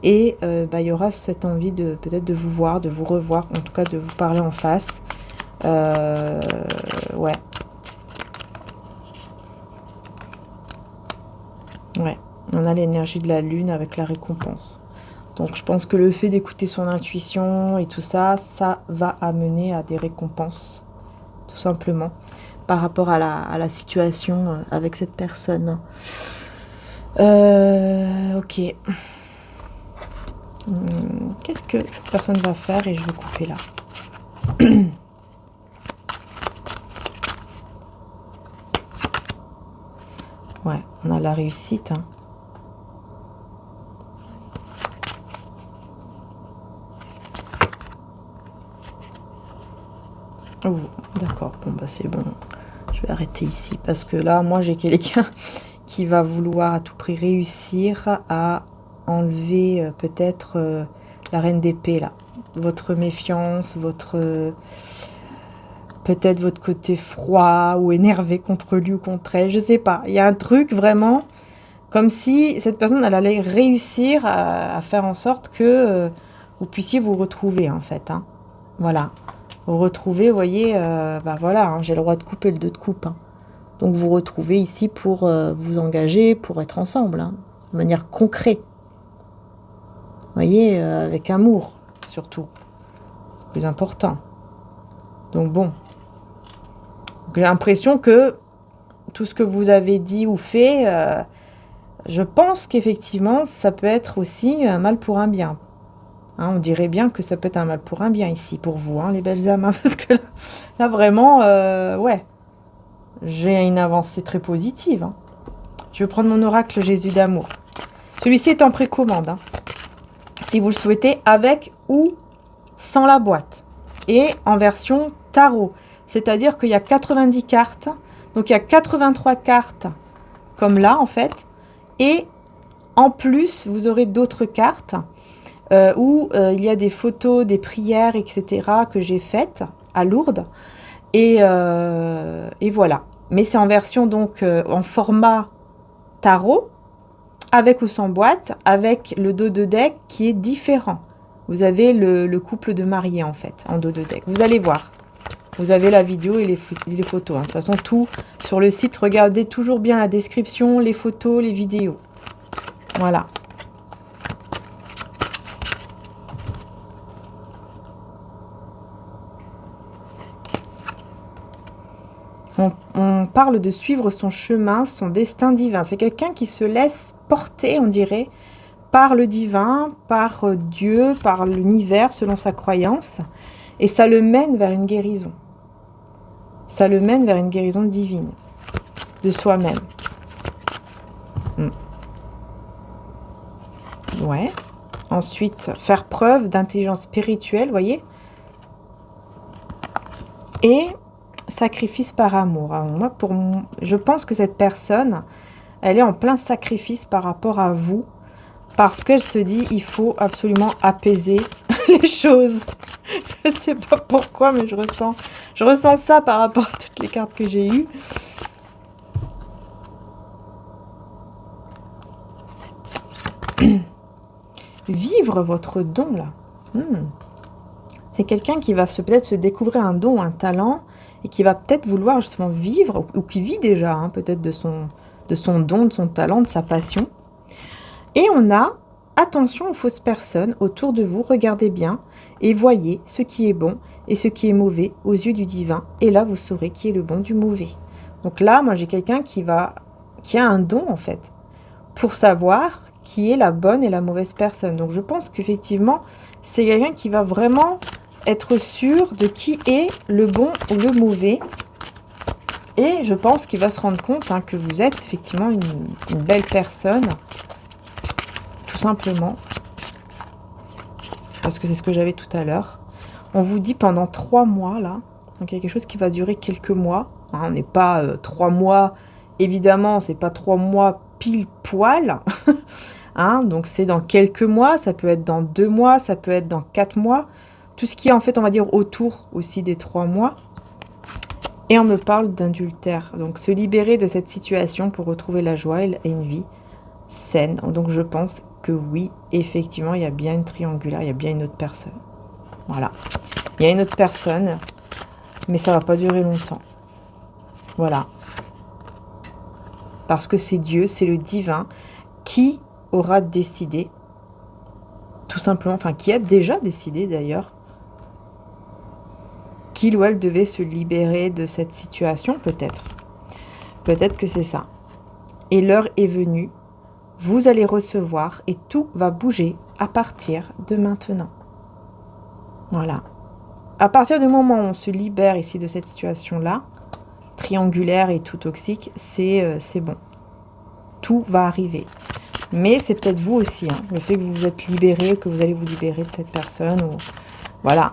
Et il y aura cette envie de peut-être de vous voir, de vous revoir, en tout cas de vous parler en face. Ouais. Ouais, on a l'énergie de la lune avec la récompense. Donc je pense que le fait d'écouter son intuition et tout ça, ça va amener à des récompenses, tout simplement, par rapport à la situation avec cette personne. Ok. Qu'est-ce que cette personne va faire? Et je vais couper là. Ouais, on a la réussite. Hein. Oh, d'accord, bon bah c'est bon. Je vais arrêter ici parce que là, moi j'ai quelqu'un qui va vouloir à tout prix réussir à enlever peut-être la reine d'épée là. Votre méfiance, peut-être votre côté froid ou énervé contre lui ou contre elle, je sais pas. Il y a un truc vraiment comme si cette personne elle allait réussir à faire en sorte que vous puissiez vous retrouver en fait. Hein. Voilà. Vous retrouvez, vous voyez, voilà, hein, j'ai le droit de couper le 2 de coupe. Hein. Donc vous retrouvez ici pour vous engager, pour être ensemble, hein, de manière concrète. Vous voyez, avec amour, surtout. C'est plus important. Donc bon. J'ai l'impression que tout ce que vous avez dit ou fait, je pense qu'effectivement, ça peut être aussi un mal pour un bien. Hein, on dirait bien que ça peut être un mal pour un bien ici, pour vous, hein, les belles âmes. Hein, parce que là vraiment, ouais. J'ai une avancée très positive. Hein. Je vais prendre mon oracle Jésus d'amour. Celui-ci est en précommande. Hein. Si vous le souhaitez, avec ou sans la boîte. Et en version tarot. C'est-à-dire qu'il y a 90 cartes. Donc il y a 83 cartes comme là en fait. Et en plus, vous aurez d'autres cartes où il y a des photos, des prières, etc. que j'ai faites à Lourdes. Et voilà. Mais c'est en version donc en format tarot, avec ou sans boîte, avec le dos de deck qui est différent. Vous avez le couple de mariés en fait, en dos de deck. Vous allez voir. Vous avez la vidéo et les photos. Hein. De toute façon, tout sur le site. Regardez toujours bien la description, les photos, les vidéos. Voilà. On parle de suivre son chemin, son destin divin. C'est quelqu'un qui se laisse porter, on dirait, par le divin, par Dieu, par l'univers, selon sa croyance. Et ça le mène vers une guérison. Ça le mène vers une guérison divine de soi-même. Ouais. Ensuite, faire preuve d'intelligence spirituelle, voyez. Et sacrifice par amour. Alors moi, je pense que cette personne, elle est en plein sacrifice par rapport à vous, parce qu'elle se dit, il faut absolument apaiser les choses. Je ne sais pas pourquoi, mais je ressens ça par rapport à toutes les cartes que j'ai eues. Vivre votre don, là. C'est quelqu'un qui va peut-être se découvrir un don, un talent, et qui va peut-être vouloir justement vivre, ou qui vit déjà, hein, peut-être de son don, de son talent, de sa passion. Et on a, attention aux fausses personnes autour de vous, regardez bien, et voyez ce qui est bon et ce qui est mauvais aux yeux du divin. Et là, vous saurez qui est le bon du mauvais. Donc là, moi, j'ai quelqu'un qui a un don, en fait, pour savoir qui est la bonne et la mauvaise personne. Donc je pense qu'effectivement, c'est quelqu'un qui va vraiment être sûr de qui est le bon ou le mauvais. Et je pense qu'il va se rendre compte que vous êtes effectivement une belle personne. Tout simplement. Parce que c'est ce que j'avais tout à l'heure. On vous dit pendant 3 mois, là. Donc il y a quelque chose qui va durer quelques mois. On n'est pas 3 mois, évidemment, c'est pas 3 mois pile poil. Donc c'est dans quelques mois, ça peut être dans 2 mois, ça peut être dans 4 mois. Tout ce qui est en fait, on va dire, autour aussi des 3 mois. Et on me parle d'adultère. Donc se libérer de cette situation pour retrouver la joie et une vie saine. Donc je pense que oui, effectivement, il y a bien une triangulaire, il y a bien une autre personne. Voilà. Il y a une autre personne, mais ça ne va pas durer longtemps. Voilà. Parce que c'est Dieu, c'est le divin qui aura décidé, tout simplement, enfin qui a déjà décidé d'ailleurs, qu'il ou elle devait se libérer de cette situation, peut-être. Peut-être que c'est ça. Et l'heure est venue, vous allez recevoir et tout va bouger à partir de maintenant. Voilà. À partir du moment où on se libère ici de cette situation-là, triangulaire et tout toxique, c'est bon. Tout va arriver. Mais c'est peut-être vous aussi, le fait que vous vous êtes libéré, que vous allez vous libérer de cette personne. Voilà.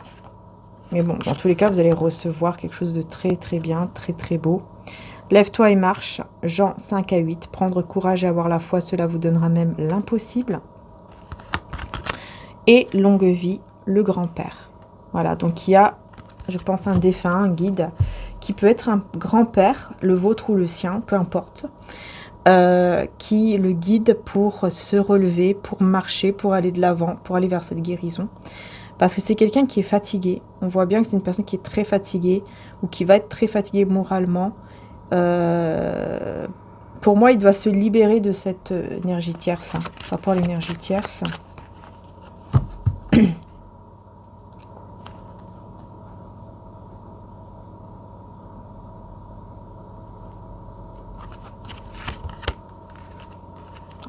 Mais bon, dans tous les cas, vous allez recevoir quelque chose de très très bien, très très beau. Lève-toi et marche. Jean 5 à 8. Prendre courage et avoir la foi, cela vous donnera même l'impossible. Et longue vie, le grand-père. Voilà, donc il y a, je pense, un défunt, un guide, qui peut être un grand-père, le vôtre ou le sien, peu importe. Qui le guide pour se relever, pour marcher, pour aller de l'avant, pour aller vers cette guérison. Parce que c'est quelqu'un qui est fatigué. On voit bien que c'est une personne qui est très fatiguée ou qui va être très fatiguée moralement. Pour moi, il doit se libérer de cette énergie tierce. Par rapport à l'énergie tierce.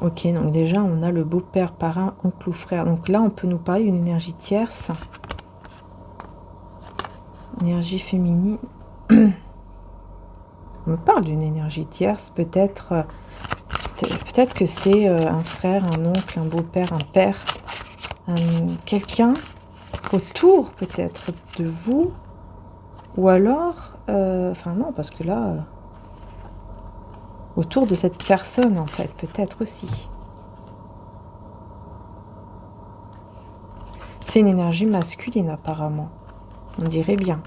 Ok, donc déjà, on a le beau-père, parrain, oncle ou frère. Donc là, on peut nous parler d'une énergie tierce. Énergie féminine. On me parle d'une énergie tierce, peut-être que c'est un frère, un oncle, un beau-père, un père. Quelqu'un autour, peut-être, de vous. Ou alors... Enfin, non, parce que là... autour de cette personne, en fait, peut-être aussi. C'est une énergie masculine, apparemment. On dirait bien.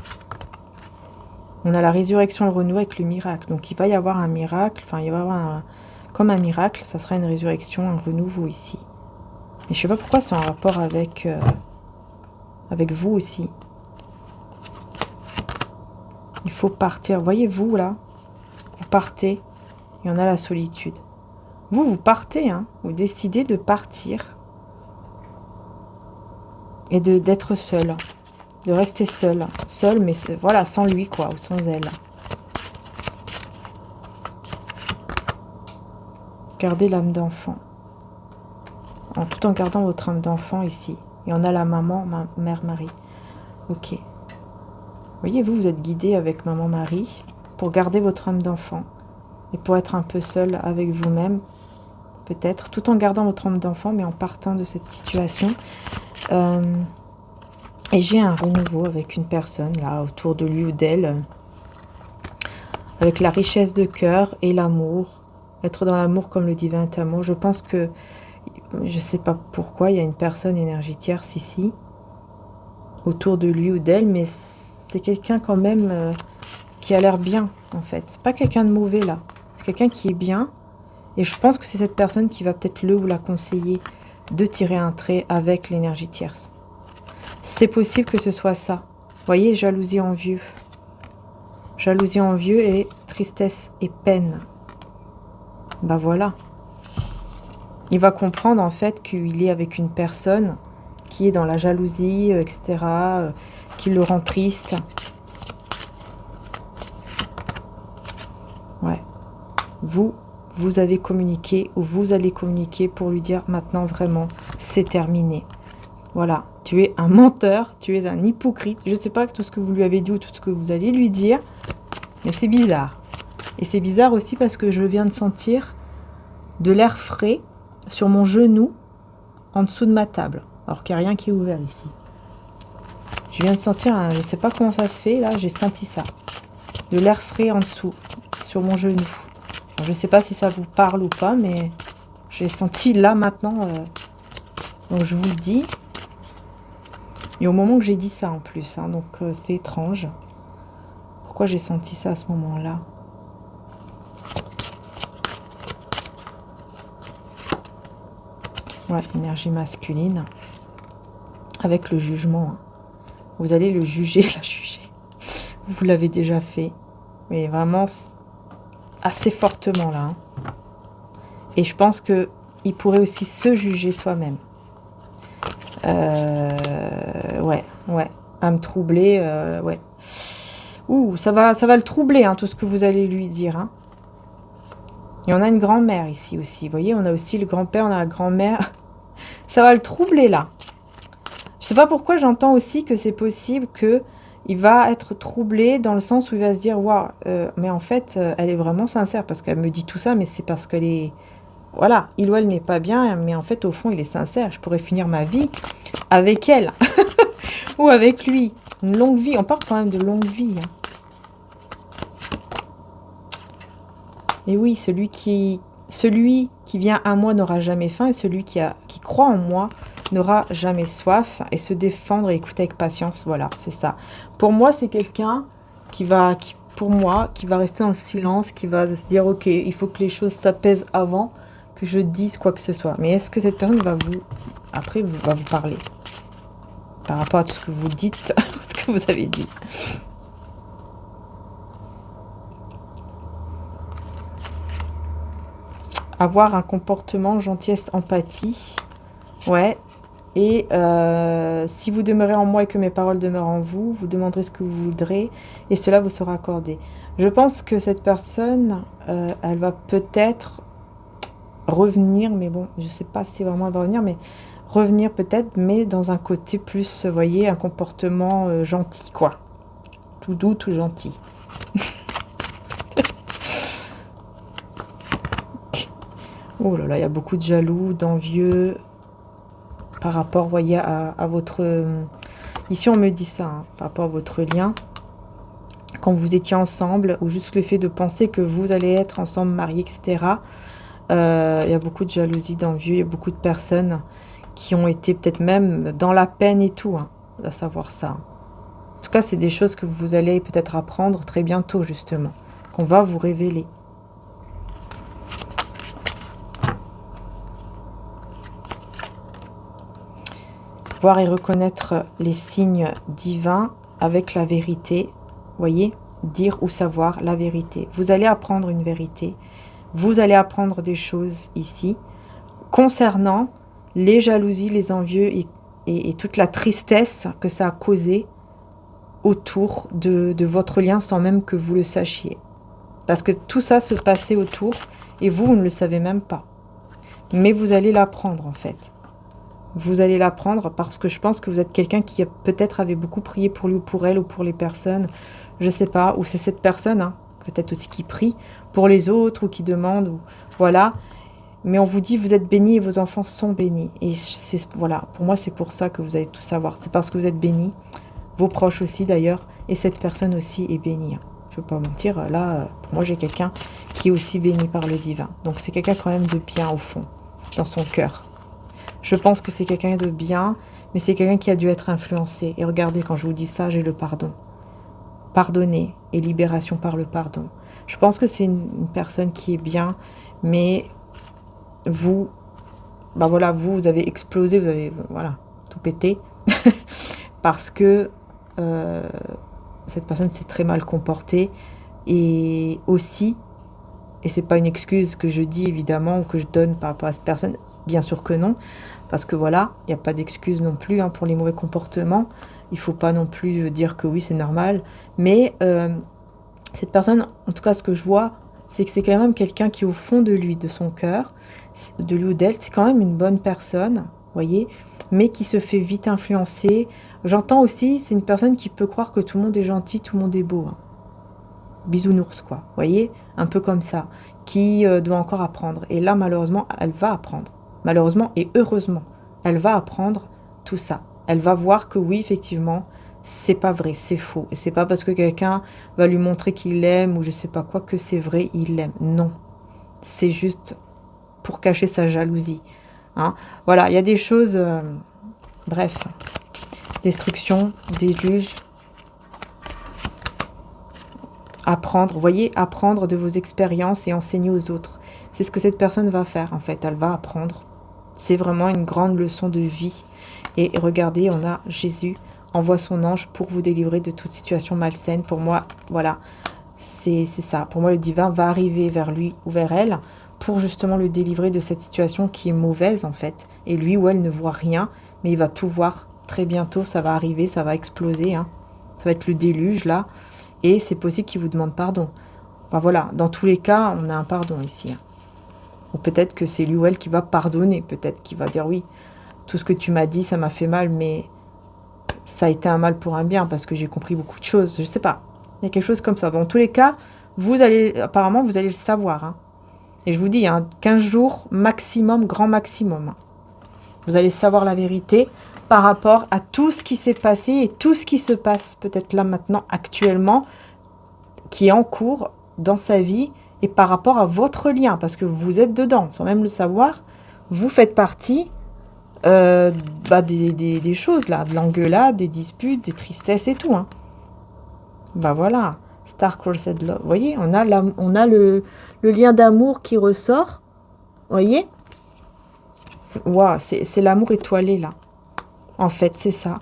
On a la résurrection, le renouveau avec le miracle. Donc, il va y avoir un miracle. Enfin, il va y avoir comme un miracle, ça sera une résurrection, un renouveau ici. Et je sais pas pourquoi c'est en rapport avec vous aussi. Il faut partir. Voyez-vous, là. Vous partez. Et on a la solitude. Vous partez, vous décidez de partir. Et d'être seul. De rester seul. Seul, mais voilà, sans lui, quoi, ou sans elle. Gardez l'âme d'enfant. Tout en gardant votre âme d'enfant ici. Et on a la maman, mère Marie. Ok. Voyez, vous êtes guidé avec Maman Marie pour garder votre âme d'enfant et pour être un peu seul avec vous-même, peut-être, tout en gardant votre âme d'enfant, mais en partant de cette situation. Et j'ai un renouveau avec une personne, là, autour de lui ou d'elle, avec la richesse de cœur et l'amour. Être dans l'amour comme le divin amour. Je pense que, je ne sais pas pourquoi, il y a une personne énergie tierce ici, autour de lui ou d'elle, mais c'est quelqu'un quand même qui a l'air bien, en fait. C'est pas quelqu'un de mauvais, là. C'est quelqu'un qui est bien. Et je pense que c'est cette personne qui va peut-être le ou la conseiller de tirer un trait avec l'énergie tierce. C'est possible que ce soit ça. Vous voyez, jalousie envieux. Jalousie envieux et tristesse et peine. Bah voilà. Il va comprendre en fait qu'il est avec une personne qui est dans la jalousie, etc., qui le rend triste. Ouais. Vous avez communiqué ou vous allez communiquer pour lui dire maintenant vraiment c'est terminé. Voilà, tu es un menteur, tu es un hypocrite. Je ne sais pas tout ce que vous lui avez dit ou tout ce que vous allez lui dire, mais c'est bizarre. Et c'est bizarre aussi parce que je viens de sentir de l'air frais sur mon genou en dessous de ma table. Alors qu'il n'y a rien qui est ouvert ici. Je viens de sentir, je ne sais pas comment ça se fait, là j'ai senti ça. De l'air frais en dessous, sur mon genou. Alors, je ne sais pas si ça vous parle ou pas, mais j'ai senti là maintenant. Donc je vous le dis. Et au moment que j'ai dit ça en plus, hein, donc c'est étrange. Pourquoi j'ai senti ça à ce moment-là? Ouais, énergie masculine. Avec le jugement. Hein. Vous allez le juger, la juger. Vous l'avez déjà fait. Mais vraiment assez fortement là. Hein. Et je pense qu'il pourrait aussi se juger soi-même. Ouais. À me troubler, ouais. Ouh, ça va le troubler, hein, tout ce que vous allez lui dire. Hein. Et on a une grand-mère ici aussi. Vous voyez, on a aussi le grand-père, on a la grand-mère. Ça va le troubler, là. Je sais pas pourquoi j'entends aussi que c'est possible qu'il va être troublé dans le sens où il va se dire, waouh, mais en fait, elle est vraiment sincère parce qu'elle me dit tout ça, mais c'est parce qu'elle est... Voilà, il ou elle n'est pas bien, mais en fait, au fond, il est sincère. Je pourrais finir ma vie avec elle ou avec lui. Une longue vie. On parle quand même de longue vie. Hein. Et oui, celui qui vient à moi n'aura jamais faim et celui qui croit en moi n'aura jamais soif et se défendre et écouter avec patience. Voilà, c'est ça. Pour moi, c'est quelqu'un qui va rester dans le silence, qui va se dire, ok, il faut que les choses s'apaisent avant que je dise quoi que ce soit. Mais est-ce que cette personne va vous parler par rapport à tout ce que vous dites, ce que vous avez dit? Avoir un comportement, gentillesse, empathie. Ouais. Et si vous demeurez en moi et que mes paroles demeurent en vous, vous demanderez ce que vous voudrez et cela vous sera accordé. Je pense que cette personne, elle va peut-être revenir, mais bon, je ne sais pas si vraiment elle va revenir, mais revenir peut-être, mais dans un côté plus, vous voyez, un comportement gentil, quoi. Tout doux, tout gentil. Oh là là, il y a beaucoup de jaloux, d'envieux par rapport, vous voyez, à votre... Ici, on me dit ça, hein, par rapport à votre lien. Quand vous étiez ensemble, ou juste le fait de penser que vous allez être ensemble, mariés, etc. Il y a beaucoup de jalousie, d'envieux, il y a beaucoup de personnes qui ont été peut-être même dans la peine et tout, hein, à savoir ça. En tout cas, c'est des choses que vous allez peut-être apprendre très bientôt, justement, qu'on va vous révéler. Voir et reconnaître les signes divins avec la vérité, voyez, dire ou savoir la vérité. Vous allez apprendre une vérité, vous allez apprendre des choses ici concernant les jalousies, les envieux et toute la tristesse que ça a causé autour de votre lien sans même que vous le sachiez. Parce que tout ça se passait autour et vous ne le savez même pas. Mais vous allez l'apprendre en fait. Vous allez la prendre parce que je pense que vous êtes quelqu'un qui peut-être avait beaucoup prié pour lui ou pour elle ou pour les personnes. Je sais pas. Ou c'est cette personne, hein, peut-être aussi qui prie pour les autres ou qui demande. Ou, voilà. Mais on vous dit, vous êtes bénis et vos enfants sont bénis. Et voilà, pour moi, c'est pour ça que vous allez tout savoir. C'est parce que vous êtes bénis. Vos proches aussi, d'ailleurs. Et cette personne aussi est bénie. Je ne veux pas mentir. Là, pour moi, j'ai quelqu'un qui est aussi béni par le divin. Donc, c'est quelqu'un quand même de bien, au fond, dans son cœur. Je pense que c'est quelqu'un de bien, mais c'est quelqu'un qui a dû être influencé. Et regardez, quand je vous dis ça, j'ai le pardon. Pardonner et libération par le pardon. Je pense que c'est une personne qui est bien, mais vous, bah voilà, vous avez explosé, vous avez voilà, tout pété, parce que cette personne s'est très mal comportée, et aussi, et c'est pas une excuse que je dis évidemment, ou que je donne par rapport à cette personne, bien sûr que non, parce que voilà, il n'y a pas d'excuse non plus hein, pour les mauvais comportements, il faut pas non plus dire que oui c'est normal, mais cette personne, en tout cas ce que je vois, c'est que c'est quand même quelqu'un qui au fond de lui, de son cœur, de lui ou d'elle, c'est quand même une bonne personne, voyez, mais qui se fait vite influencer. J'entends aussi, c'est une personne qui peut croire que tout le monde est gentil, tout le monde est beau. Hein. Bisounours, quoi, voyez, un peu comme ça, qui doit encore apprendre. Et là, malheureusement, elle va apprendre. Malheureusement et heureusement, elle va apprendre tout ça. Elle va voir que oui, effectivement, c'est pas vrai, c'est faux. Et c'est pas parce que quelqu'un va lui montrer qu'il l'aime ou je sais pas quoi que c'est vrai, il l'aime. Non, c'est juste pour cacher sa jalousie. Hein. Voilà, il y a des choses... bref, destruction, déluge, apprendre, vous voyez, apprendre de vos expériences et enseigner aux autres. C'est ce que cette personne va faire, en fait. Elle va apprendre. C'est vraiment une grande leçon de vie. Et regardez, on a Jésus envoie son ange pour vous délivrer de toute situation malsaine. Pour moi, voilà, c'est ça. Pour moi, le divin va arriver vers lui ou vers elle pour justement le délivrer de cette situation qui est mauvaise, en fait. Et lui ou elle ne voit rien, mais il va tout voir très bientôt. Ça va arriver, ça va exploser. Hein. Ça va être le déluge, là. Et c'est possible qu'il vous demande pardon. Ben voilà, dans tous les cas, on a un pardon ici. Hein. Ou peut-être que c'est lui ou elle qui va pardonner. Peut-être qu'il va dire oui, tout ce que tu m'as dit, ça m'a fait mal, mais ça a été un mal pour un bien parce que j'ai compris beaucoup de choses. Je sais pas. Il y a quelque chose comme ça. Dans tous les cas, apparemment, vous allez le savoir. Hein. Et je vous dis, hein, 15 jours maximum, grand maximum. Hein. Vous allez savoir la vérité par rapport à tout ce qui s'est passé et tout ce qui se passe peut-être là maintenant, actuellement, qui est en cours dans sa vie et par rapport à votre lien, parce que vous êtes dedans, sans même le savoir, vous faites partie des choses là, de l'engueulade, des disputes, des tristesses et tout. Hein. Bah voilà, Star Crossed Love. Vous voyez, on a le lien d'amour qui ressort. Vous voyez, waouh, c'est l'amour étoilé là. En fait, c'est ça.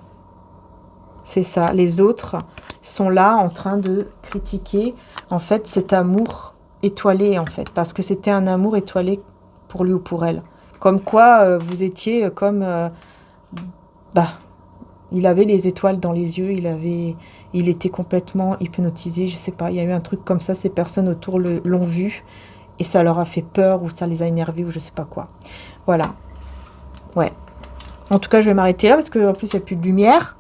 C'est ça. Les autres sont là en train de critiquer, en fait, cet amour étoilé, en fait. Parce que c'était un amour étoilé pour lui ou pour elle. Comme quoi, vous étiez comme... il avait les étoiles dans les yeux, il était complètement hypnotisé, je sais pas. Il y a eu un truc comme ça, ces personnes autour l'ont vu. Et ça leur a fait peur ou ça les a énervés ou je sais pas quoi. Voilà. Ouais. En tout cas, je vais m'arrêter là parce qu'en plus, il n'y a plus de lumière.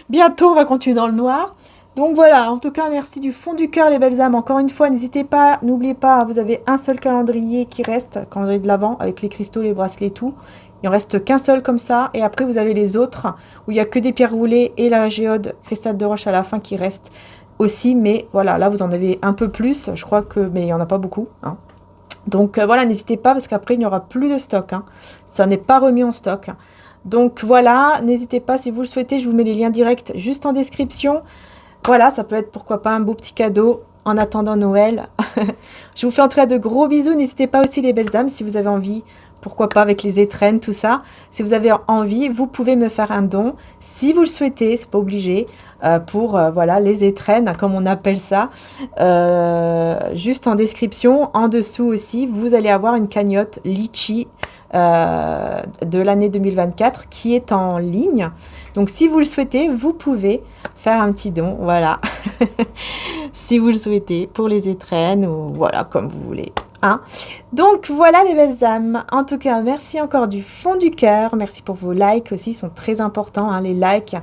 Bientôt, on va continuer dans le noir. Donc voilà, en tout cas, merci du fond du cœur, les belles âmes. Encore une fois, n'hésitez pas, n'oubliez pas, vous avez un seul calendrier qui reste, calendrier de l'Avent, avec les cristaux, les bracelets, tout. Il en reste qu'un seul comme ça. Et après, vous avez les autres, où il n'y a que des pierres roulées et la géode, cristal de roche à la fin qui reste aussi. Mais voilà, là, vous en avez un peu plus. Je crois que, mais il n'y en a pas beaucoup, hein. Donc voilà, n'hésitez pas parce qu'après, il n'y aura plus de stock. Hein. Ça n'est pas remis en stock. Donc voilà, n'hésitez pas si vous le souhaitez. Je vous mets les liens directs juste en description. Voilà, ça peut être pourquoi pas un beau petit cadeau en attendant Noël. Je vous fais en tout cas de gros bisous. N'hésitez pas aussi les belles âmes si vous avez envie. Pourquoi pas avec les étrennes, tout ça. Si vous avez envie, vous pouvez me faire un don. Si vous le souhaitez, c'est pas obligé. Pour voilà, les étrennes, comme on appelle ça. Juste en description, en dessous aussi, vous allez avoir une cagnotte Litchi de l'année 2024 qui est en ligne. Donc si vous le souhaitez, vous pouvez faire un petit don. Voilà. Si vous le souhaitez, pour les étrennes ou voilà, comme vous voulez. Hein. Donc voilà les belles âmes. En tout cas, merci encore du fond du cœur. Merci pour vos likes aussi, ils sont très importants. Hein, les likes,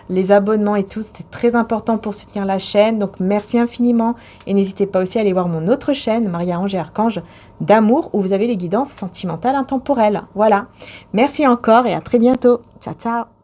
les abonnements et tout, c'est très important pour soutenir la chaîne. Donc merci infiniment. Et n'hésitez pas aussi à aller voir mon autre chaîne, Maria-Ange et Archange d'amour, où vous avez les guidances sentimentales intemporelles. Voilà. Merci encore et à très bientôt. Ciao, ciao.